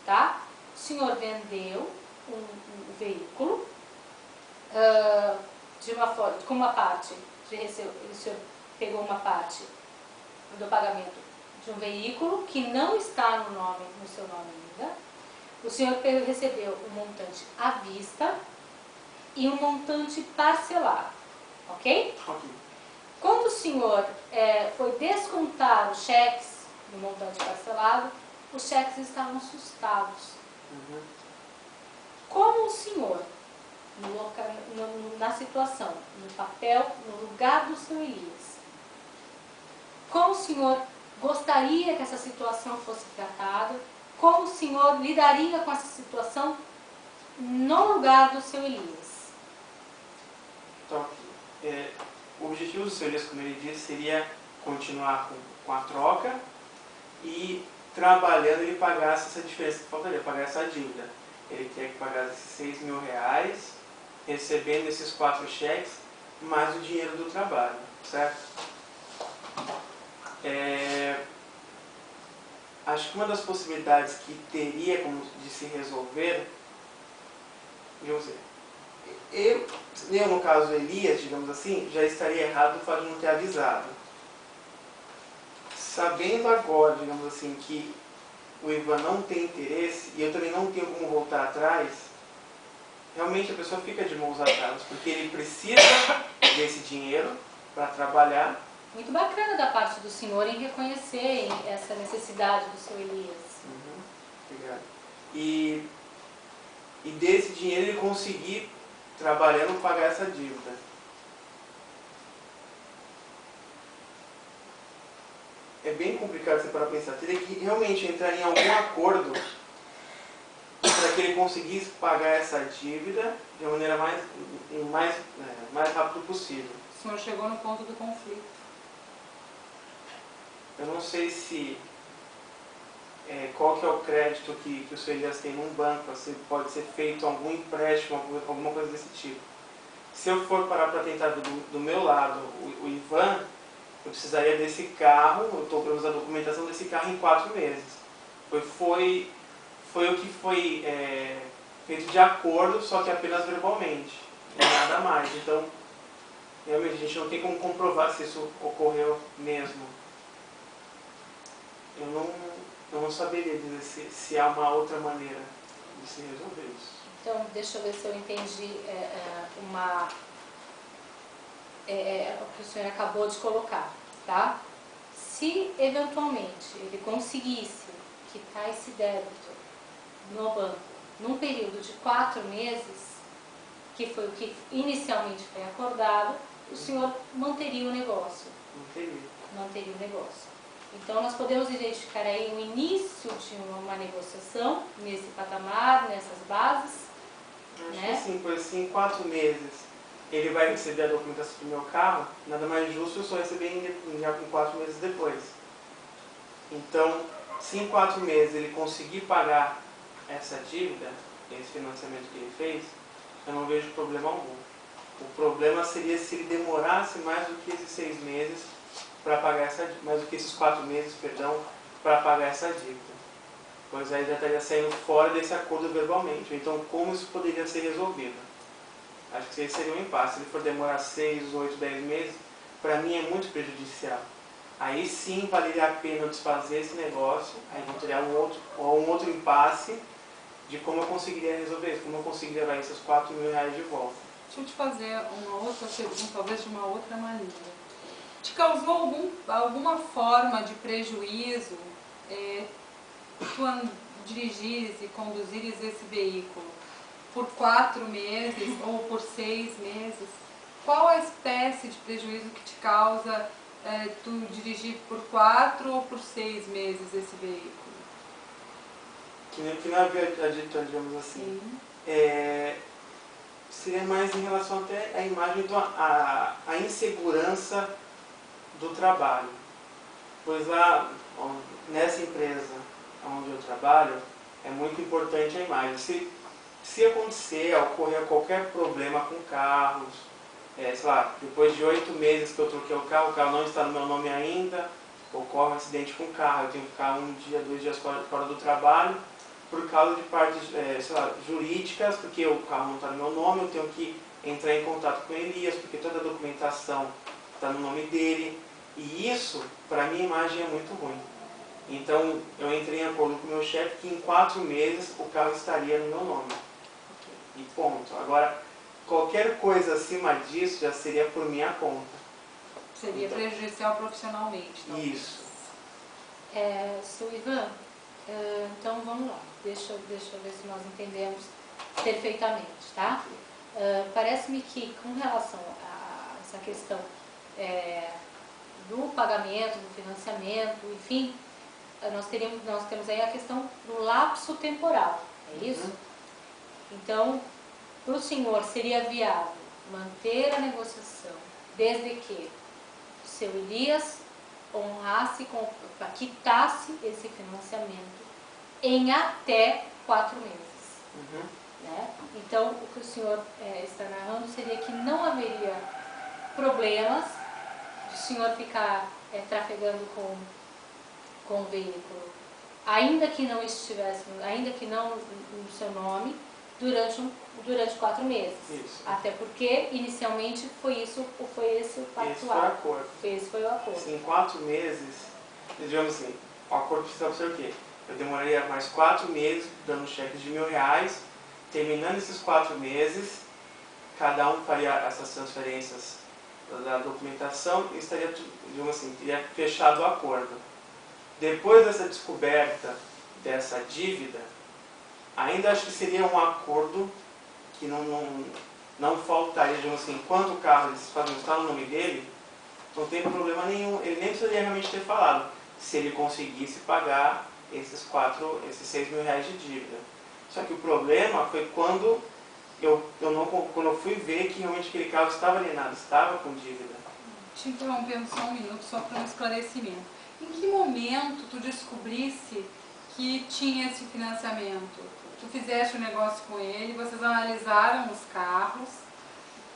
tá? O senhor vendeu um veículo de uma forma, com uma parte, o senhor pegou uma parte do pagamento de um veículo que não está no seu nome ainda. O senhor recebeu um montante à vista e um montante parcelado, ok? Ok. Quando o senhor foi descontar os cheques no montante parcelado, os cheques estavam assustados. Uhum. Como o senhor, na situação, no papel, no lugar do seu Elias, como o senhor gostaria que essa situação fosse tratada? Como o senhor lidaria com essa situação no lugar do seu Elias? Então, o objetivo do seu Elias, como ele disse, seria continuar com a troca e trabalhando ele pagasse essa diferença que faltaria, pagar essa dívida. Ele quer que pagasse esses R$6.000, recebendo esses 4 cheques, mais o dinheiro do trabalho, certo? Acho que uma das possibilidades que teria como de se resolver, eu no caso Elias, digamos assim, já estaria errado o fato de não ter avisado. Sabendo agora, digamos assim, que o Ivan não tem interesse e eu também não tenho como voltar atrás, realmente a pessoa fica de mãos atadas, porque ele precisa desse dinheiro para trabalhar. Muito bacana da parte do senhor em reconhecer essa necessidade do seu Elias. Uhum, obrigado. E desse dinheiro ele conseguir, trabalhando, pagar essa dívida. É bem complicado você parar para pensar. Teria que realmente entrar em algum acordo para que ele conseguisse pagar essa dívida de uma maneira mais rápido possível. O senhor chegou no ponto do conflito. Eu não sei qual que é o crédito que o seu Elias tem num banco, se pode ser feito algum empréstimo, alguma coisa desse tipo. Se eu for parar para tentar do meu lado, o Ivan, eu precisaria desse carro, eu estou para usar a documentação desse carro em 4 meses. Foi o que foi feito de acordo, só que apenas verbalmente, e nada mais. Então, realmente a gente não tem como comprovar se isso ocorreu mesmo. Eu não saberia dizer se há uma outra maneira de se resolver isso. Então, deixa eu ver se eu entendi o que o senhor acabou de colocar, tá? Se, eventualmente, ele conseguisse quitar esse débito no banco num período de 4 meses, que foi o que inicialmente foi acordado, o senhor manteria o negócio. Manteria o negócio. Então, nós podemos identificar aí o início de uma negociação nesse patamar, nessas bases. Acho que sim, pois se em 4 meses ele vai receber a documentação do meu carro, nada mais justo eu só receber já com 4 meses depois. Então, se em 4 meses ele conseguir pagar essa dívida, esse financiamento que ele fez, eu não vejo problema algum. O problema seria se ele demorasse mais do que esses 6 meses para pagar essa dívida, mais do que esses 4 meses, perdão, para pagar essa dívida. Pois aí já estaria saindo fora desse acordo verbalmente. Então, como isso poderia ser resolvido? Acho que esse seria um impasse. Se ele for demorar 6, 8, 10 meses, para mim é muito prejudicial. Aí sim valeria a pena eu desfazer esse negócio, aí não teria um outro impasse de como eu conseguiria resolver isso, como eu conseguiria levar esses R$4.000 de volta. Deixa eu te fazer uma outra pergunta, talvez de uma outra maneira. Te causou alguma forma de prejuízo tu dirigires e conduzires esse veículo por 4 meses ou por 6 meses? Qual a espécie de prejuízo que te causa tu dirigir por 4 ou por 6 meses esse veículo? Que não havia dito, digamos assim. Seria mais em relação até à imagem, então, a insegurança do trabalho. Pois lá, nessa empresa onde eu trabalho, é muito importante a imagem. Se acontecer, ocorrer qualquer problema com carros, sei lá, depois de 8 meses que eu troquei o carro não está no meu nome ainda, ocorre um acidente com o carro, eu tenho que ficar 1 dia, 2 dias fora do trabalho, por causa de partes, sei lá, jurídicas, porque o carro não está no meu nome, eu tenho que entrar em contato com o Elias, porque toda a documentação está no nome dele. E isso, para minha imagem, é muito ruim. Então, eu entrei em acordo com o meu chefe que em 4 meses o carro estaria no meu nome. E ponto. Agora, qualquer coisa acima disso já seria por minha conta. Seria Então, prejudicial profissionalmente. Não? Isso. Seu Ivan, então vamos lá. Deixa eu ver se nós entendemos perfeitamente, tá? Parece-me que com relação a essa questão do pagamento, do financiamento, enfim, nós temos aí a questão do lapso temporal, é isso? Então, para o senhor seria viável manter a negociação desde que o seu Elias honrasse, quitasse esse financiamento em até 4 meses. Né? Então, o que o senhor está narrando seria que não haveria problemas de o senhor ficar trafegando com o veículo, ainda que não estivesse, ainda que não no seu nome, durante 4 meses. Isso. Até porque, inicialmente, foi esse o pactuado. Esse foi o acordo. Esse foi o acordo. Assim, em 4 meses, digamos assim, o acordo precisava ser o quê? Eu demoraria mais 4 meses dando cheques de R$1.000, terminando esses 4 meses, cada um faria essas transferências da documentação e estaria, digamos assim, teria fechado o acordo. Depois dessa descoberta dessa dívida, ainda acho que seria um acordo que não faltaria, digamos assim, enquanto o carro está no nome dele, não tem problema nenhum, ele nem precisaria realmente ter falado, se ele conseguisse pagar esses R$6.000 de dívida. Só que o problema foi quando quando eu fui ver que realmente aquele carro estava alienado, estava com dívida. Te interrompendo só um minuto, só para um esclarecimento. Em que momento tu descobrisse que tinha esse financiamento? Tu fizeste o negócio com ele, vocês analisaram os carros,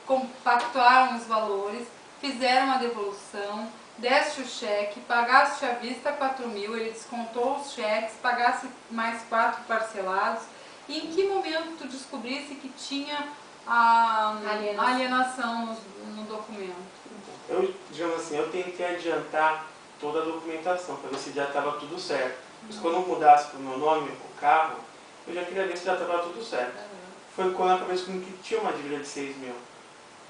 compactuaram os valores, fizeram a devolução, deste o cheque, pagaste à vista 4.000, ele descontou os cheques, pagasse mais 4 parcelados. E em que momento tu descobrisse que tinha a alienação no documento? Eu, digamos assim, eu tentei adiantar toda a documentação para ver se já estava tudo certo. Mas quando eu mudasse para o meu nome, o carro, eu já queria ver se já estava tudo certo. Foi quando eu acabei descobrindo que tinha uma dívida de 6.000.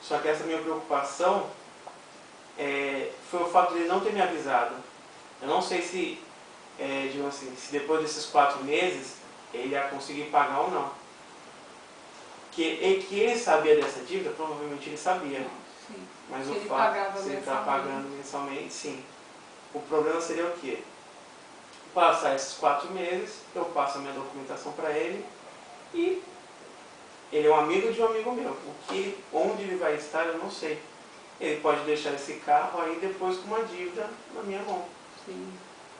Só que essa minha preocupação foi o fato de ele não ter me avisado. Eu não sei se, digamos assim, se depois desses 4 meses ele ia conseguir pagar ou não. Que ele sabia dessa dívida, provavelmente ele sabia. Sim. Mas Se o ele fato pagava de ele estar mensalmente. pagando mensalmente, sim. O problema seria o quê? Passar esses 4 meses, eu passo a minha documentação para ele e ele é um amigo de um amigo meu. Onde ele vai estar, eu não sei. Ele pode deixar esse carro aí depois com uma dívida na minha mão. Sim,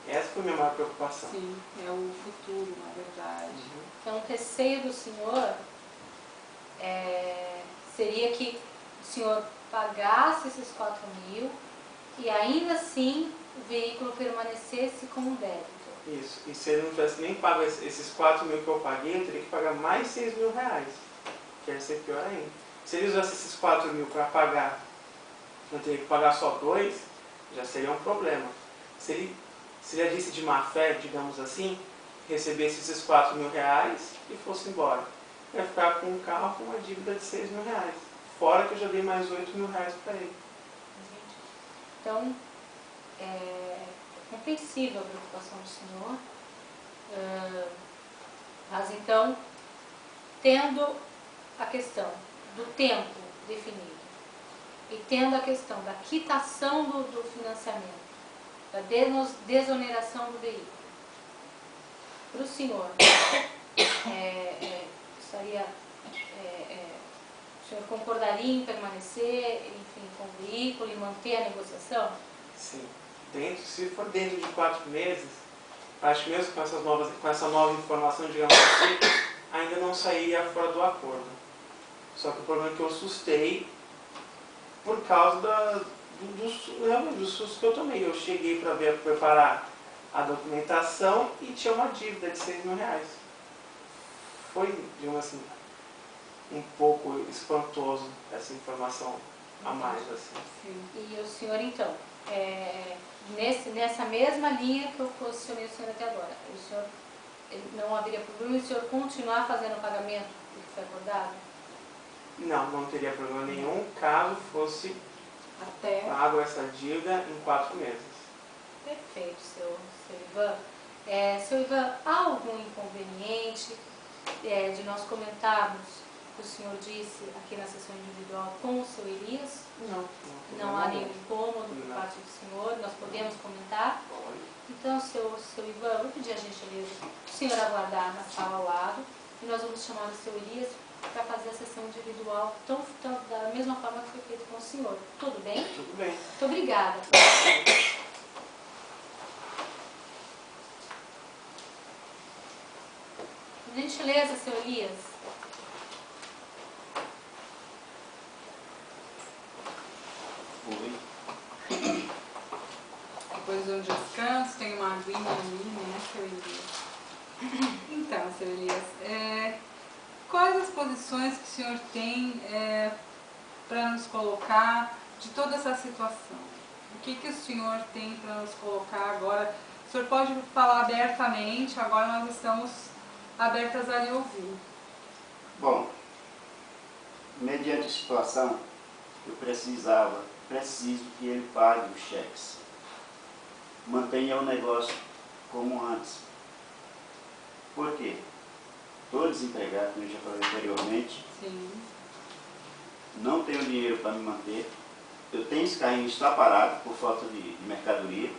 Essa foi a minha maior preocupação. sim, é o futuro, na verdade. Então, o receio do senhor seria que o senhor pagasse esses 4.000 e ainda assim o veículo permanecesse como débito. Isso. E se ele não tivesse nem pago esses 4.000 que eu paguei, eu teria que pagar mais R$6.000. Que ia ser pior ainda. Se ele usasse esses 4.000 para pagar, eu teria que pagar só 2, já seria um problema. Se ele agisse de má fé, digamos assim, recebesse esses R$4.000 e fosse embora, eu ia ficar com um carro com uma dívida de R$6.000. Fora que eu já dei mais R$8.000 para ele. Então, é compreensível a preocupação do senhor, mas então, tendo a questão do tempo definido e tendo a questão da quitação do financiamento, da desoneração do veículo, para o senhor, o senhor concordaria em permanecer, enfim, com o veículo e manter a negociação? Sim. Se for dentro de 4 meses, acho que mesmo com essa nova informação, digamos assim, ainda não sairia fora do acordo. Só que o problema é que eu assustei por causa do susto que eu tomei. Eu cheguei para preparar a documentação e tinha uma dívida de R$6.000. foi, digamos assim, um pouco espantoso essa informação a mais, assim. Sim. E o senhor, então, nessa mesma linha que eu posicionei o senhor até agora, o senhor não haveria problema o senhor continuar fazendo o pagamento do que foi acordado? Não, não teria problema nenhum caso fosse Até. pago essa dívida em 4 meses. Perfeito, seu Ivan. Seu Ivan, há algum inconveniente de nós comentarmos o que o senhor disse aqui na sessão individual com o seu Elias? Não há nenhum incômodo por parte do senhor, nós podemos comentar? Então, seu Ivan, eu vou pedir a gentileza o senhor aguardar na sala ao lado e nós vamos chamar o seu Elias para fazer a sessão individual da mesma forma que foi feito com o senhor. Tudo bem? Tudo bem. Muito obrigada. Por gentileza, seu Elias. Oi. Depois do descanso, tem uma aguinha ali, né, seu Elias? Então, seu Elias, quais as posições que o senhor tem para nos colocar de toda essa situação? O que o senhor tem para nos colocar agora? O senhor pode falar abertamente, agora nós estamos abertas a lhe ouvir. Bom, mediante a situação, eu preciso que ele pague os cheques. Mantenha o negócio como antes. Por quê? Estou desempregado, como eu já falei anteriormente. Sim. Não tenho dinheiro para me manter. Eu tenho esse carrinho está parado por falta de mercadoria.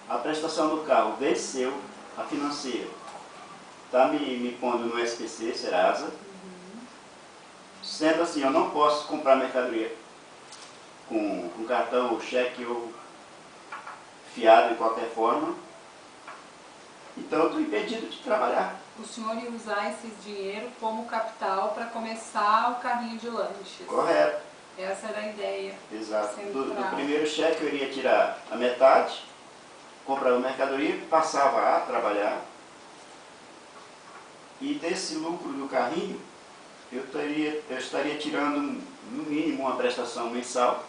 A prestação do carro venceu, a financeira está me pondo no SPC, Serasa. Sendo assim, eu não posso comprar mercadoria com cartão ou cheque ou fiado de qualquer forma. Então eu estou impedido de trabalhar. O senhor ia usar esse dinheiro como capital para começar o carrinho de lanches. Correto. Essa era a ideia. Exato. Do Central. primeiro cheque eu iria tirar a metade, comprava mercadoria, passava a trabalhar. E desse lucro do carrinho, eu estaria tirando no mínimo uma prestação mensal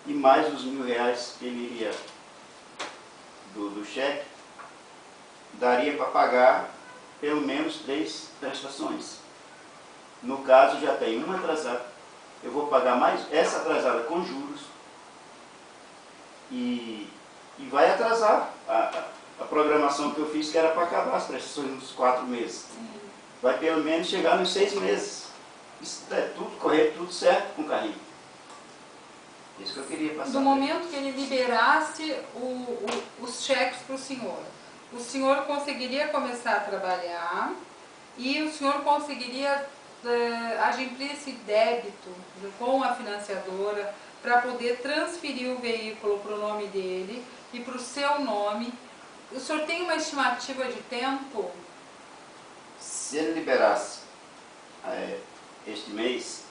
e mais os R$1.000 que ele iria do cheque, daria para pagar pelo menos 3 prestações. No caso, já tem uma atrasada, eu vou pagar mais essa atrasada com juros e vai atrasar a programação que eu fiz, que era para acabar as prestações nos 4 meses. Vai pelo menos chegar nos 6 meses. Isso é tudo correto, tudo certo com o carrinho. Isso que eu queria passar. Do momento que ele liberasse os cheques para o senhor conseguiria começar a trabalhar e o senhor conseguiria adimplir esse débito com a financiadora para poder transferir o veículo para o nome dele e para o seu nome. O senhor tem uma estimativa de tempo? Se ele liberasse este mês,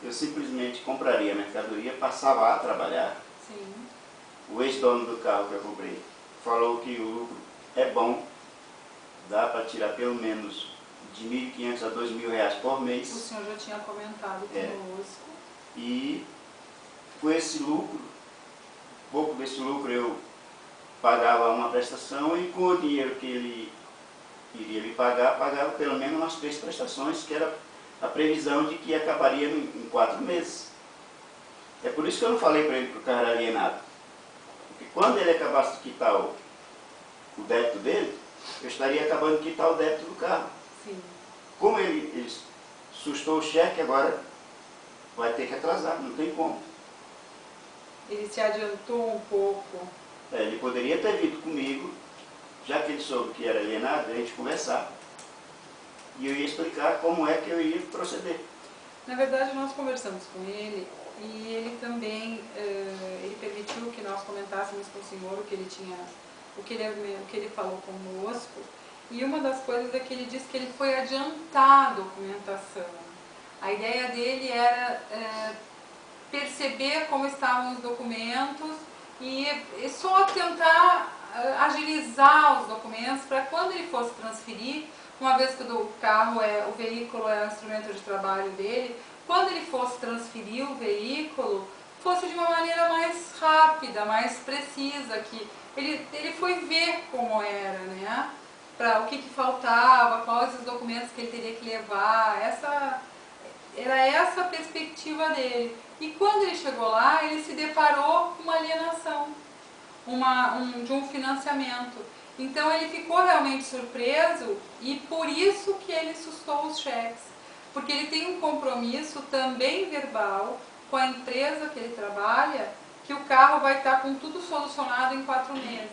eu simplesmente compraria a mercadoria, passava a trabalhar. Sim. O ex-dono do carro que eu comprei falou que o lucro é bom, dá para tirar pelo menos de R$1.500 a R$2.000 por mês. O senhor já tinha comentado conosco. E com esse lucro, pouco desse lucro eu pagava uma prestação e com o dinheiro que ele iria me pagar, pagava pelo menos umas 3 prestações, que era a previsão de que acabaria em 4 meses. É por isso que eu não falei para ele que o carro era alienado. Porque quando ele acabasse de quitar o débito dele, eu estaria acabando de quitar o débito do carro. Sim. Como ele sustou o cheque, agora vai ter que atrasar, não tem como. Ele se adiantou um pouco. Ele poderia ter vindo comigo, já que ele soube que era alienado, a gente conversar. E eu ia explicar como é que eu ia proceder. Na verdade, nós conversamos com ele e ele também ele permitiu que nós comentássemos com o senhor o que ele falou conosco. E uma das coisas é que ele disse que ele foi adiantar a documentação. A ideia dele era perceber como estavam os documentos e só tentar agilizar os documentos para quando ele fosse transferir, uma vez que o veículo é o instrumento de trabalho dele, quando ele fosse transferir o veículo, fosse de uma maneira mais rápida, mais precisa, que ele foi ver como era, né? Para o que faltava, quais os documentos que ele teria que levar, era essa a perspectiva dele. E quando ele chegou lá, ele se deparou com uma alienação, de um financiamento. Então ele ficou realmente surpreso e por isso que ele sustou os cheques. Porque ele tem um compromisso também verbal com a empresa que ele trabalha, que o carro vai estar com tudo solucionado em 4 meses.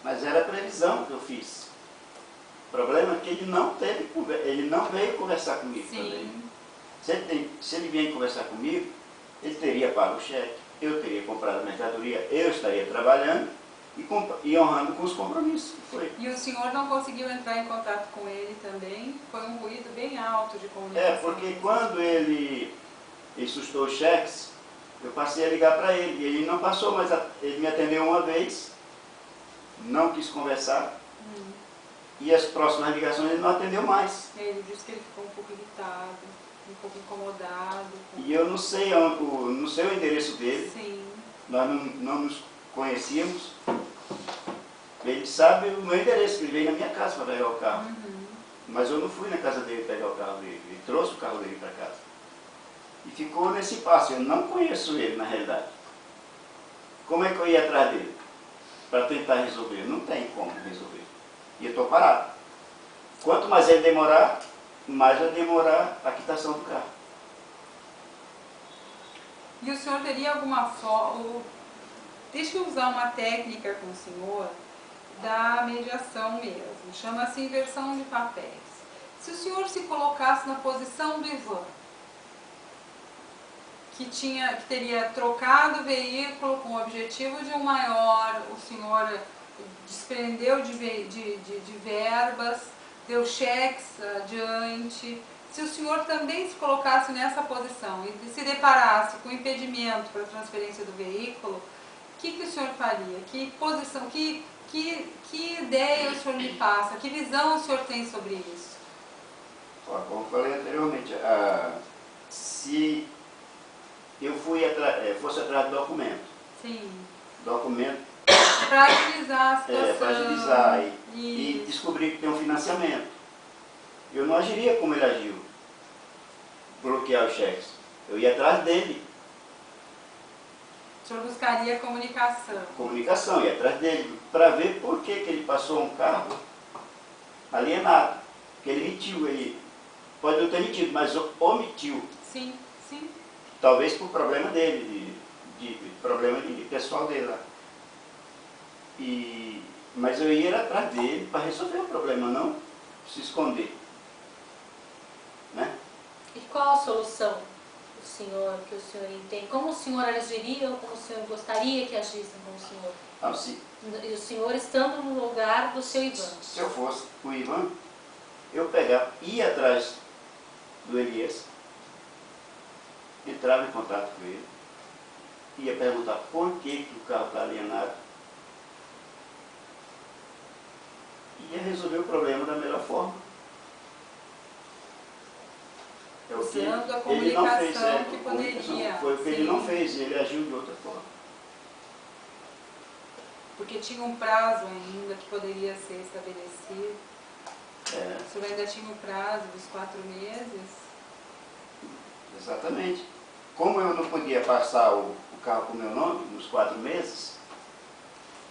Mas era a previsão que eu fiz. O problema é que ele não veio conversar comigo também. Se ele vier conversar comigo, ele teria pago o cheque, eu teria comprado a mercadoria, eu estaria trabalhando e honrando com os compromissos que foi. E o senhor não conseguiu entrar em contato com ele também? Foi um ruído bem alto de comunicação. Porque quando ele sustou os cheques, eu passei a ligar para ele, e ele não passou, mas ele me atendeu uma vez, não quis conversar, e as próximas ligações ele não atendeu mais. Ele disse que ele ficou um pouco irritado, um pouco incomodado. E eu não sei o endereço dele. Sim. Nós não nos conhecíamos. Ele sabe o meu endereço, que ele veio na minha casa para pegar o carro. Mas eu não fui na casa dele pegar o carro dele, ele trouxe o carro dele para casa. E ficou nesse passo, eu não conheço ele na realidade. Como é que eu ia atrás dele? Para tentar resolver? Não tem como resolver. E eu estou parado. Quanto mais ele demorar, mais vai demorar a quitação do carro. E o senhor teria alguma forma... Deixa eu usar uma técnica com o senhor da mediação mesmo. Chama-se inversão de papéis. Se o senhor se colocasse na posição do Ivan, que teria trocado o veículo com o objetivo de um maior, o senhor desprendeu de verbas, deu cheques adiante. Se o senhor também se colocasse nessa posição e se deparasse com impedimento para a transferência do veículo, o que o senhor faria? Que posição, que ideia o senhor me passa? Que visão o senhor tem sobre isso? Como falei anteriormente, se eu fosse atrás do documento. Sim. Documento para agilizar a situação. Para agilizar e descobrir que tem um financiamento. Eu não agiria como ele agiu, bloquear os cheques. Eu ia atrás dele. O senhor buscaria comunicação. Comunicação, ia atrás dele, para ver por que ele passou um carro alienado. Que ele emitiu, ele pode não ter emitido, mas omitiu. Sim, sim. Talvez por problema dele, problema de pessoal dele lá. Mas eu ia atrás dele para resolver o problema, não se esconder. Né? E qual a solução que o senhor entende? Como o senhor agiria ou como o senhor gostaria que agissem com o senhor? E o senhor estando no lugar do seu Ivan. Se eu fosse o Ivan, eu ia atrás do Elias, entrava em contato com ele, ia perguntar por que o carro está alienado, e ia resolver o problema da melhor forma. Usando a comunicação que poderia. Foi o que ele não fez, ele agiu de outra forma. Porque tinha um prazo ainda que poderia ser estabelecido. O senhor ainda tinha o prazo dos 4 meses. Exatamente. Como eu não podia passar o carro com o meu nome nos 4 meses,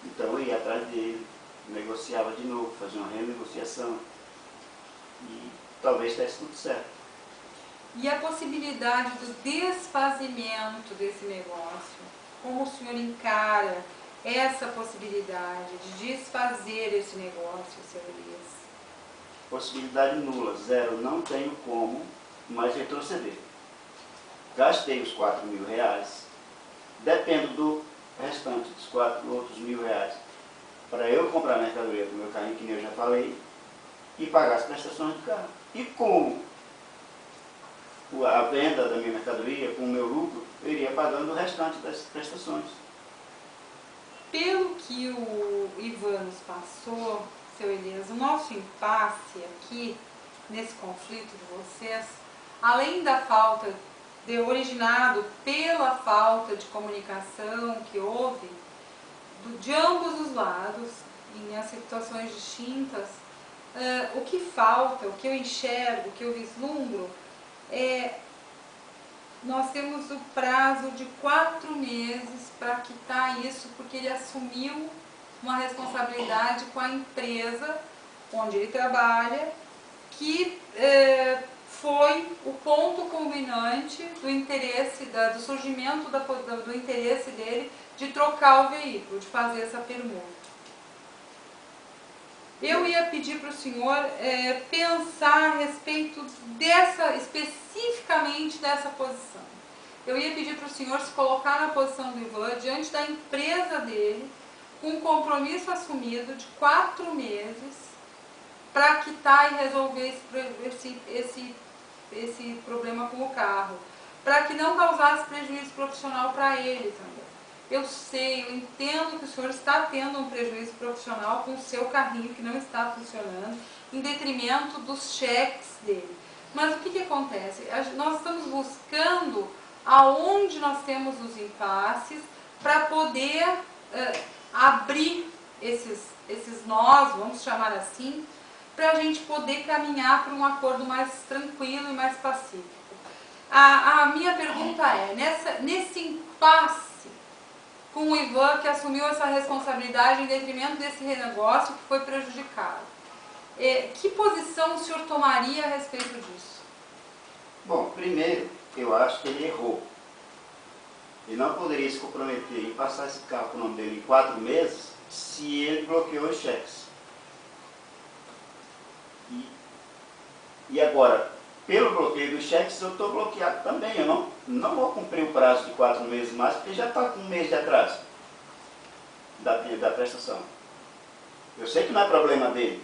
então eu ia atrás dele, negociava de novo, fazia uma renegociação e talvez desse tudo certo. E a possibilidade do desfazimento desse negócio? Como o senhor encara essa possibilidade de desfazer esse negócio, seu Elias? Possibilidade nula, zero. Não tenho como mais retroceder. Gastei os 4 mil reais. Dependo do restante dos 4 outros mil reais para eu comprar mercadoria para o meu carrinho, que nem eu já falei, e pagar as prestações do carro. E com a venda da minha mercadoria, com o meu lucro, eu iria pagando o restante das prestações. Pelo que o passou, seu Elias, o nosso impasse aqui, nesse conflito de vocês, além da falta originado pela falta de comunicação que houve de ambos os lados, em situações distintas, o que falta, o que eu enxergo, o que eu vislumbro, nós temos o prazo de 4 meses para quitar isso, porque ele assumiu uma responsabilidade com a empresa onde ele trabalha, que foi o ponto culminante do interesse, do surgimento do interesse dele de trocar o veículo, de fazer essa permuta. Eu ia pedir para o senhor pensar a respeito especificamente dessa posição. Eu ia pedir para o senhor se colocar na posição do Ivan, diante da empresa dele, com um compromisso assumido de 4 meses, para quitar e resolver esse problema com o carro, para que não causasse prejuízo profissional para ele também. Eu sei, eu entendo que o senhor está tendo um prejuízo profissional com o seu carrinho que não está funcionando, em detrimento dos cheques dele. Mas o que acontece? Nós estamos buscando aonde nós temos os impasses para poder abrir esses nós, vamos chamar assim, para a gente poder caminhar para um acordo mais tranquilo e mais pacífico. A minha pergunta é, nesse impasse com o Ivan, que assumiu essa responsabilidade em detrimento desse negócio que foi prejudicado, que posição o senhor tomaria a respeito disso? Bom, primeiro, eu acho que ele errou. Ele não poderia se comprometer em passar esse carro para o nome dele em 4 meses se ele bloqueou os cheques. E agora, pelo bloqueio dos cheques, eu estou bloqueado também. Eu não vou cumprir o prazo de 4 meses mais, porque já está com 1 mês de atraso da prestação. Eu sei que não é problema dele,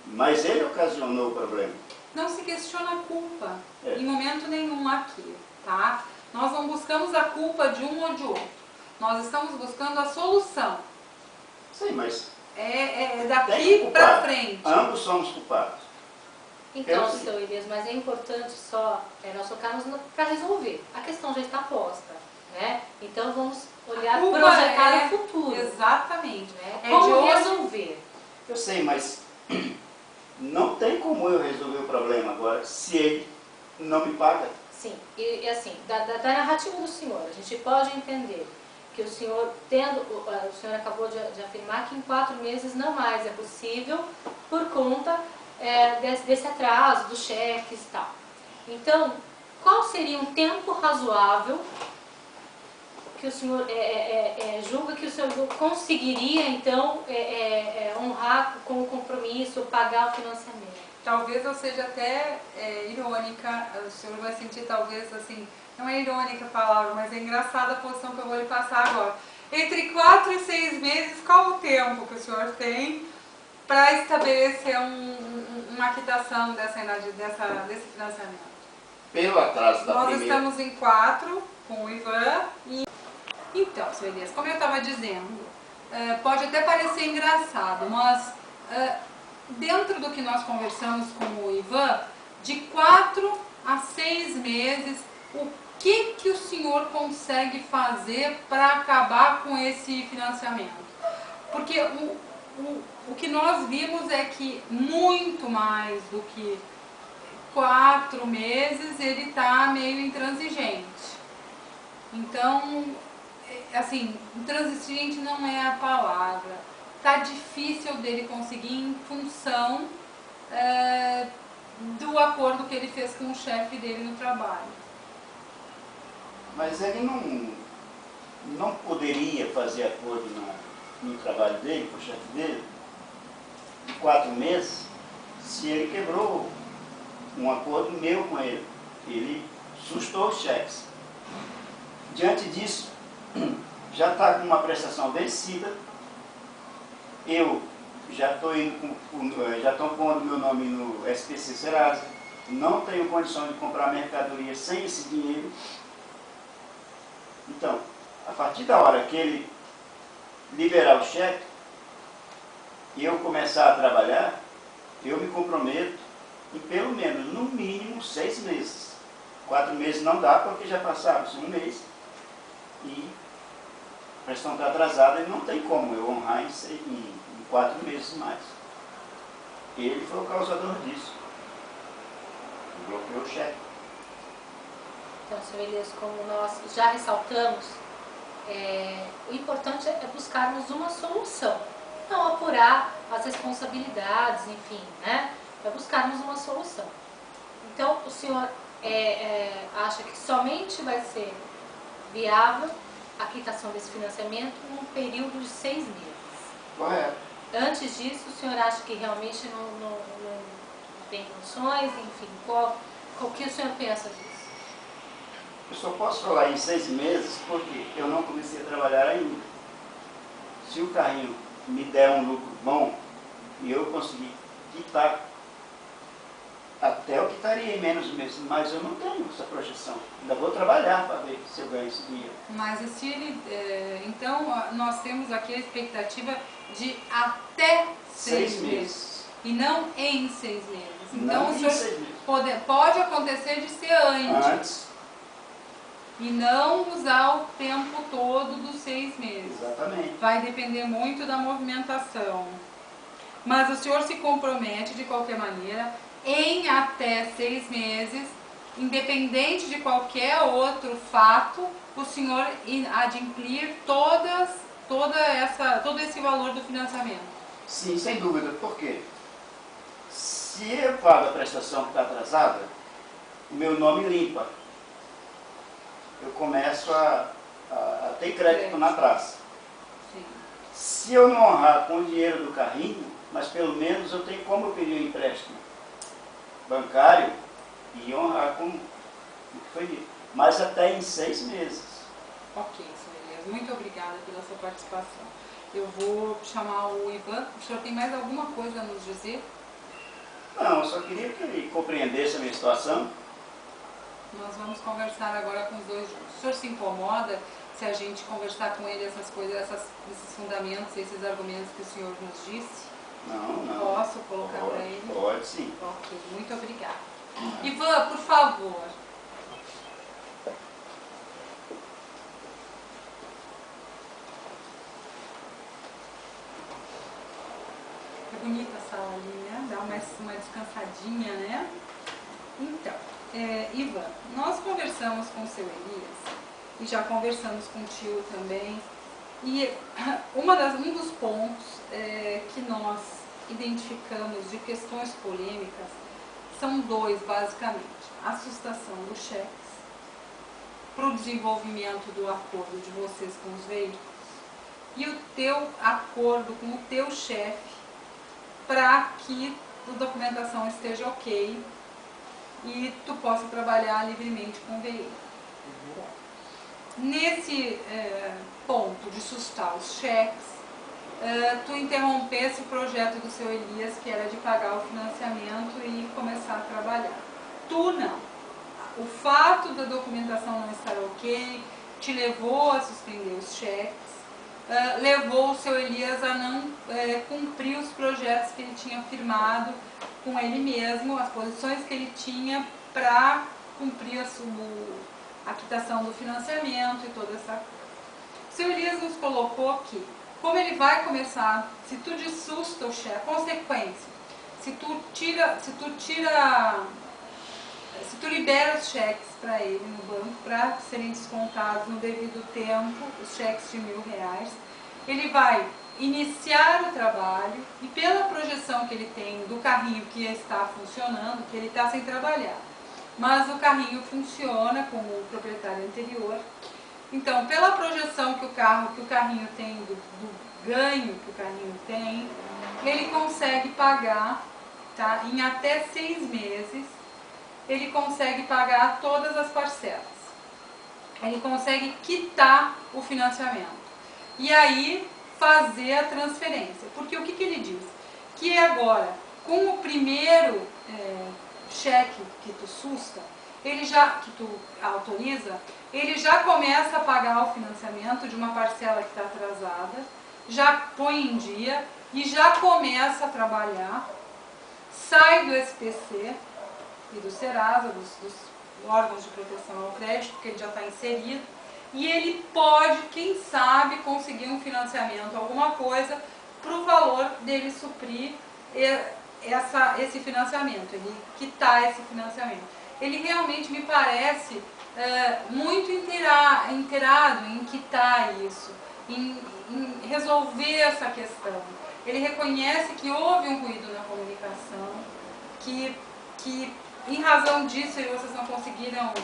mas ele ocasionou o problema. Não se questiona a culpa, em momento nenhum aqui, tá? Nós não buscamos a culpa de um ou de outro. Nós estamos buscando a solução. Sim, mas... daqui para frente. Ambos somos culpados. Então, seu Elias, mas é importante só nós focarmos para resolver. A questão já está posta, né? Então vamos olhar, projetar o futuro. Exatamente. Né? Como resolver? Eu sei, mas não tem como eu resolver o problema agora se ele não me paga. Sim, e assim, da narrativa do senhor, a gente pode entender que o senhor o senhor acabou de afirmar que em 4 meses não mais é possível por conta desse atraso, dos cheques e tal. Então, qual seria um tempo razoável que o senhor julga que o senhor conseguiria, então, honrar com o compromisso, pagar o financiamento? Talvez eu seja até irônica, o senhor vai sentir talvez assim, não é irônica a palavra, mas é engraçada a posição que eu vou lhe passar agora. Entre 4 e 6 meses, qual o tempo que o senhor tem para estabelecer uma quitação desse financiamento? Pelo atraso da Nós primeira... estamos em 4 com o Ivan. Então, seu Elias, como eu estava dizendo, pode até parecer engraçado, mas dentro do que nós conversamos com o Ivan, de 4 a 6 meses, o que o senhor consegue fazer para acabar com esse financiamento? Porque o que nós vimos é que muito mais do que 4 meses ele está meio intransigente. Então, assim, intransigente não é a palavra. Está difícil dele conseguir em função do acordo que ele fez com o chefe dele no trabalho. Mas ele não poderia fazer acordo no trabalho dele, com o chefe dele, em 4 meses, se ele quebrou um acordo meu com ele. Ele sustou os cheques. Diante disso, já está com uma prestação vencida, eu já estou pondo meu nome no SPC Serasa, não tenho condição de comprar mercadoria sem esse dinheiro. Então, a partir da hora que ele liberar o cheque, e eu começar a trabalhar, eu me comprometo em pelo menos, no mínimo, 6 meses. 4 meses não dá, porque já passaram-se 1 mês e a prestação está atrasada e não tem como eu honrar em 4 meses mais. Ele foi o causador disso. Bloqueou o cheque. Então, senhor Elias, como nós já ressaltamos, o importante é buscarmos uma solução, não apurar as responsabilidades, enfim, né? É buscarmos uma solução. Então, o senhor acha que somente vai ser viável a quitação desse financiamento num período de 6 meses? Correto. Antes disso, o senhor acha que realmente não tem condições? Enfim, o que o senhor pensa disso? Eu só posso falar em 6 meses porque eu não comecei a trabalhar ainda. Se o carrinho me der um lucro bom e eu conseguir quitar, até eu quitaria em menos meses, mas eu não tenho essa projeção. Ainda vou trabalhar para ver se eu ganho esse dinheiro. Mas se ele, então nós temos aqui a expectativa de até 6 meses. E não em 6 meses. Então Não o em senhor 6 meses. pode acontecer de ser Antes. E não usar o tempo todo dos 6 meses. Exatamente. Vai depender muito da movimentação. Mas o senhor se compromete, de qualquer maneira, em até 6 meses, independente de qualquer outro fato, o senhor adimplir todo esse valor do financiamento. Sim, sem dúvida. Por quê? Se eu pago a prestação que está atrasada, o meu nome limpa. Eu começo a ter crédito na praça. Sim. Se eu não honrar com o dinheiro do carrinho, mas pelo menos eu tenho como eu pedir um empréstimo bancário e honrar com o que foi dito. Mas até em 6 meses. Ok, senhor Elias. Muito obrigada pela sua participação. Eu vou chamar o Ivan. O senhor tem mais alguma coisa a nos dizer? Não, eu só queria que ele compreendesse a minha situação. Nós vamos conversar agora com os dois juntos. O senhor se incomoda se a gente conversar com ele essas coisas, esses fundamentos, esses argumentos que o senhor nos disse? Não. Posso colocar para ele? Pode, sim. Ok, muito obrigada. Ivan, por favor. É bonita a sala ali, né? Dá uma descansadinha, né? Então, Ivan, nós conversamos com o seu Elias e já conversamos com o tio também. E um dos pontos que nós identificamos de questões polêmicas são 2, basicamente. A assustação dos cheques para o desenvolvimento do acordo de vocês com os veículos e o teu acordo com o teu chefe para que a documentação esteja ok e tu possa trabalhar livremente com o veículo. Nesse ponto de sustar os cheques, tu interrompesse o projeto do seu Elias, que era de pagar o financiamento e começar a trabalhar. Tu não. O fato da documentação não estar ok te levou a suspender os cheques, levou o seu Elias a não cumprir os projetos que ele tinha firmado com ele mesmo, as posições que ele tinha para cumprir a quitação do financiamento e toda essa coisa. O seu Elias nos colocou que, como ele vai começar, se tu dessusta o cheque, consequência, se tu libera os cheques para ele no banco, para serem descontados no devido tempo, os cheques de R$1.000, ele vai iniciar o trabalho e pela projeção que ele tem do carrinho que está funcionando, que ele está sem trabalhar, mas o carrinho funciona com o proprietário anterior. Então, pela projeção que o carrinho tem, do ganho que o carrinho tem, ele consegue pagar, tá, em até 6 meses, ele consegue pagar todas as parcelas. Ele consegue quitar o financiamento. E aí, fazer a transferência. Porque o que ele diz? Que agora, com o primeiro cheque que tu susta, que tu autoriza, ele já começa a pagar o financiamento de uma parcela que está atrasada, já põe em dia, e já começa a trabalhar, sai do SPC e do Serasa, dos órgãos de proteção ao crédito, que ele já está inserido, e ele pode, quem sabe, conseguir um financiamento, alguma coisa, para o valor dele suprir esse financiamento, ele quitar esse financiamento. Ele realmente me parece muito inteirado em quitar isso, em resolver essa questão. Ele reconhece que houve um ruído na comunicação, que em razão disso vocês não conseguiram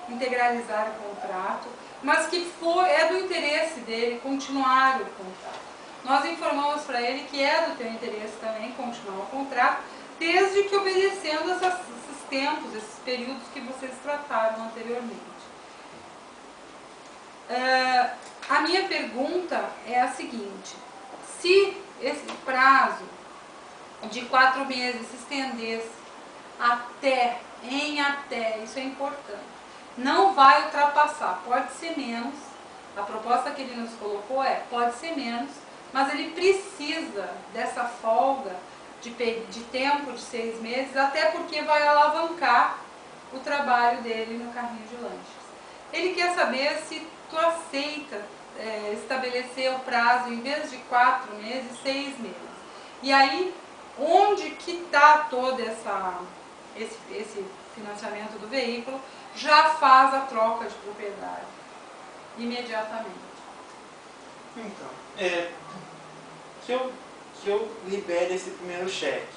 integralizar o contrato, mas que é do interesse dele continuar o contrato. Nós informamos para ele que é do teu interesse também continuar o contrato, desde que obedecendo esses tempos, esses períodos que vocês trataram anteriormente. A minha pergunta é a seguinte: se esse prazo de 4 meses se estendesse até, isso é importante, não vai ultrapassar, pode ser menos, a proposta que ele nos colocou pode ser menos, mas ele precisa dessa folga de tempo de 6 meses, até porque vai alavancar o trabalho dele no carrinho de lanches. Ele quer saber se tu aceita estabelecer o prazo, em vez de 4 meses, 6 meses. E aí, onde que está todo esse financiamento do veículo, já faz a troca de propriedade imediatamente. Então, que eu libere esse primeiro cheque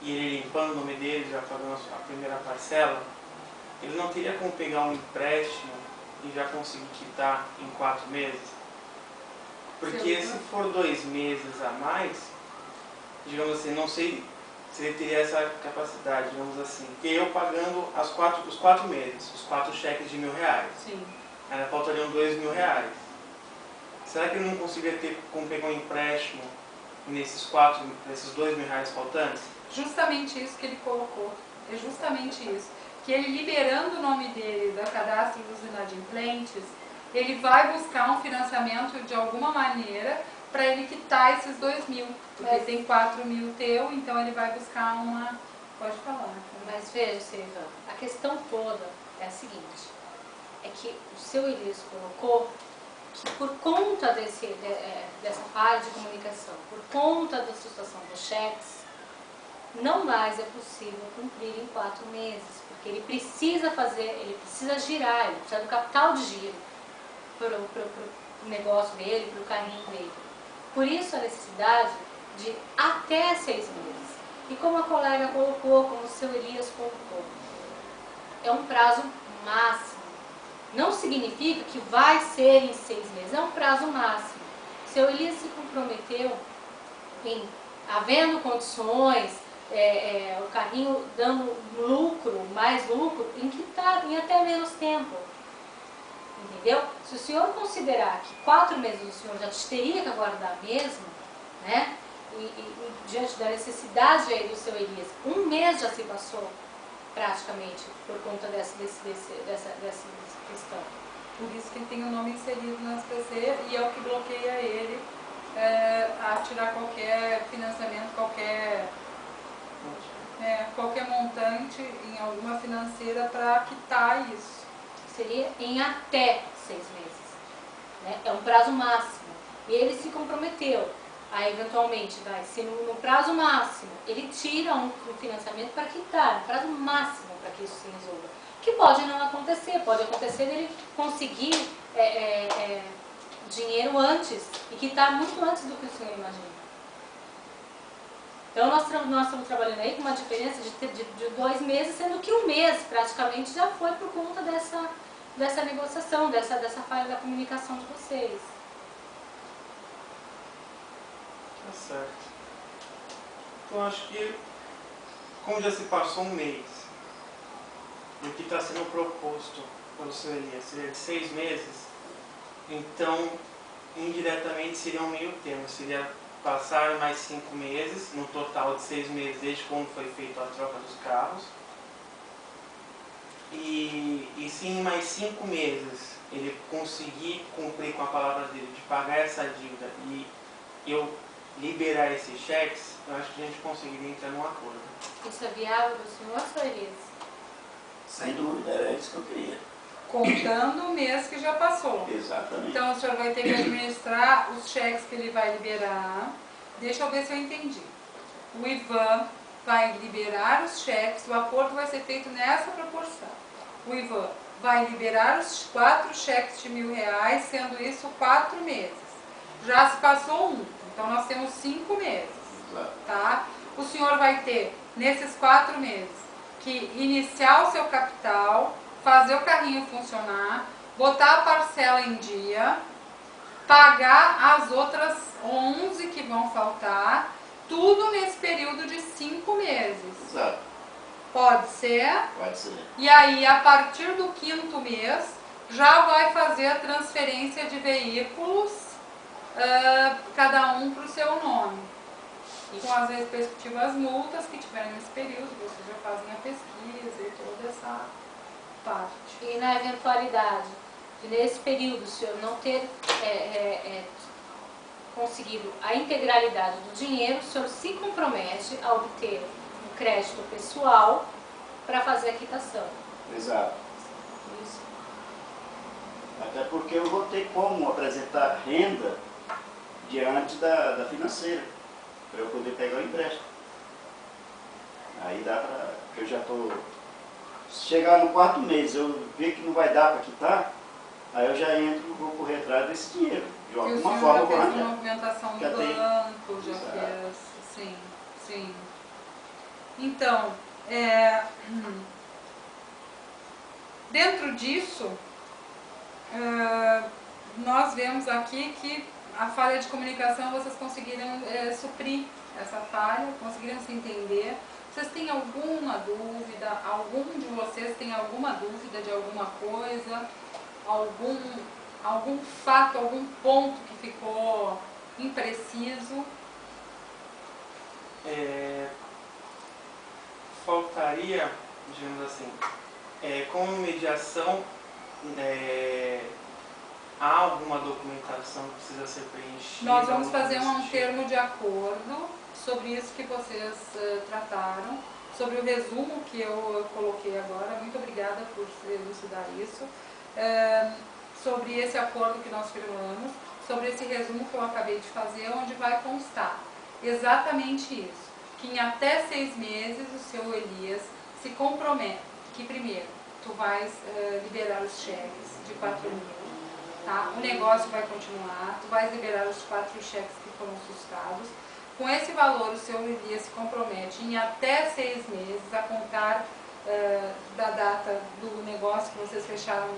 e ele limpando o nome dele, já pagando a primeira parcela, ele não teria como pegar um empréstimo e já conseguir quitar em 4 meses? Porque se for 2 meses a mais, digamos assim, não sei se ele teria essa capacidade, digamos assim, que eu pagando os 4 meses, os 4 cheques de R$1.000. Sim. Ainda faltariam R$2.000. Será que ele não conseguiria ter como pegar um empréstimo nesses R$2.000 faltantes? Justamente isso que ele colocou, é justamente isso. Que ele liberando o nome dele do cadastro dos inadimplentes, ele vai buscar um financiamento de alguma maneira para ele quitar esses 2.000, porque tem 4.000 teu, então ele vai buscar uma... Pode falar. Mas veja, Silvana, a questão toda é a seguinte, é que o seu Elias colocou que por conta dessa falha de comunicação, por conta da situação dos cheques, não mais é possível cumprir em 4 meses, porque ele precisa girar, ele precisa do capital de giro para o negócio dele, para o carrinho dele. Por isso a necessidade de até 6 meses. E como a colega colocou, como o seu Elias colocou, é um prazo máximo. Não significa que vai ser em 6 meses, é um prazo máximo. O seu Elias se comprometeu em, havendo condições, o carrinho dando lucro, mais lucro, em quitar em até menos tempo. Entendeu? Se o senhor considerar que 4 meses o senhor já teria que aguardar mesmo, né? E diante da necessidade aí do seu Elias, 1 mês já se passou praticamente por conta dessa questão. Por isso que ele tem o nome inserido na SPC e é o que bloqueia ele a tirar qualquer financiamento, qualquer montante em alguma financeira para quitar isso. Seria em até 6 meses. Né? É um prazo máximo. E ele se comprometeu a eventualmente, se no prazo máximo, ele tira um financiamento para quitar, um prazo máximo para que isso se resolva. Que pode não acontecer, pode acontecer dele conseguir dinheiro antes e quitar muito antes do que o senhor imagina. Então nós estamos trabalhando aí com uma diferença de 2 meses, sendo que 1 mês praticamente já foi por conta dessa negociação, dessa falha da comunicação de vocês. Tá certo. Então acho que, como já se passou 1 mês, e o que está sendo proposto pelo seu Elias seria de 6 meses, então indiretamente seria um meio termo, seria passar mais 5 meses, no total de 6 meses desde quando foi feita a troca dos carros, e se em mais 5 meses ele conseguir cumprir com a palavra dele de pagar essa dívida e eu liberar esses cheques, eu acho que a gente conseguiria entrar num acordo. Isso é viável para o senhor, Sr. Elias? Sem dúvida, era isso que eu queria. Contando o mês que já passou. Exatamente. Então o senhor vai ter que administrar os cheques que ele vai liberar. Deixa eu ver se eu entendi. O Ivan vai liberar os cheques, o acordo vai ser feito nessa proporção. O Ivan vai liberar os 4 cheques de R$1.000, sendo isso 4 meses. Já se passou um, então nós temos 5 meses. Tá? O senhor vai ter, nesses 4 meses, que iniciar o seu capital, fazer o carrinho funcionar, botar a parcela em dia, pagar as outras 11 que vão faltar, tudo nesse período de 5 meses. Exato. Pode ser? Pode ser. E aí, a partir do 5º mês, já vai fazer a transferência de veículos, cada um para o seu nome. E com as respectivas multas que tiverem nesse período, vocês já fazem a pesquisa e toda essa parte. E na eventualidade de, nesse período, o senhor não ter conseguido a integralidade do dinheiro, o senhor se compromete a obter um crédito pessoal para fazer a quitação. Exato. Isso. Até porque eu vou ter como apresentar renda diante da financeira, para eu poder pegar o empréstimo. Aí dá para... eu já estou... Se chegar no 4º mês eu ver que não vai dar para quitar, aí eu já entro e vou correr atrás desse dinheiro. De E o alguma senhor forma já eu vou fez uma arranjar. movimentação no Já tem. banco, já Exato. fez... Sim, sim. Então, dentro disso, nós vemos aqui que a falha de comunicação, vocês conseguiram suprir essa falha, conseguiram se entender. Vocês têm alguma dúvida? Algum de vocês tem alguma dúvida de alguma coisa? Algum fato, algum ponto que ficou impreciso? Faltaria, digamos assim, como mediação, há alguma documentação que precisa ser preenchida? Nós vamos algo fazer um desse tipo? termo de acordo sobre isso que vocês trataram, sobre o resumo que eu coloquei agora. Muito obrigada por elucidar isso. Sobre esse acordo que nós firmamos, sobre esse resumo que eu acabei de fazer, onde vai constar exatamente isso, que em até 6 meses o seu Elias se compromete, que primeiro, tu vais liberar os cheques de 4.000, tá? O negócio vai continuar, tu vais liberar os 4 cheques que foram suscados. Com esse valor, o seu Elias se compromete em até 6 meses, a contar da data do negócio que vocês fecharam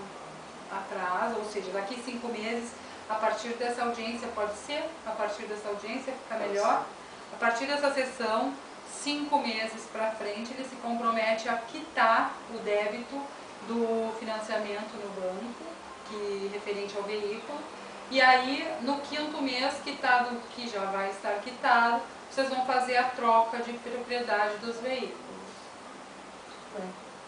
atrás, ou seja, daqui 5 meses, a partir dessa audiência, pode ser? A partir dessa audiência fica melhor? A partir dessa sessão, 5 meses para frente, ele se compromete a quitar o débito do financiamento no banco, que referente ao veículo. E aí, no 5º mês, quitado, que já vai estar quitado, vocês vão fazer a troca de propriedade dos veículos.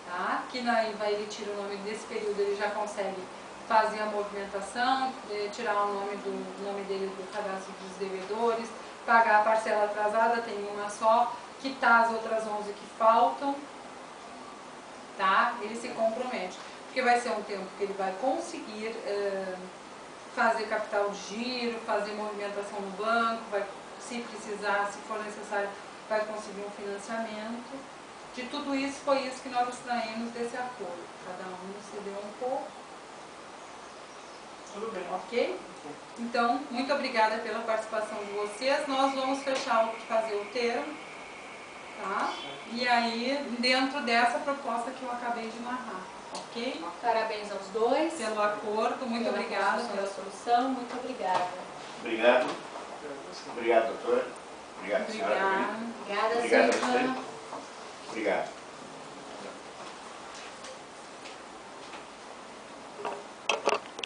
Tá? Que ele tira o nome desse período, ele já consegue fazer a movimentação, tirar o nome dele do cadastro dos devedores, pagar a parcela atrasada, tem uma só, quitar as outras 11 que faltam, tá? Ele se compromete, porque vai ser um tempo que ele vai conseguir fazer capital de giro, fazer movimentação no banco, se precisar, se for necessário, vai conseguir um financiamento. De tudo isso, foi isso que nós extraímos desse acordo. Cada um cedeu um pouco. Tudo bem. Ok? Então, muito obrigada pela participação de vocês. Nós vamos fazer o termo, tá? E aí, dentro dessa proposta que eu acabei de narrar, ok? Parabéns aos dois. Pelo acordo, muito pela obrigada construção pela da solução. Muito obrigada. Obrigado. Obrigado, doutor. Obrigado, senhora. Obrigada. Obrigada, Obrigado a Silvana. você. Obrigado.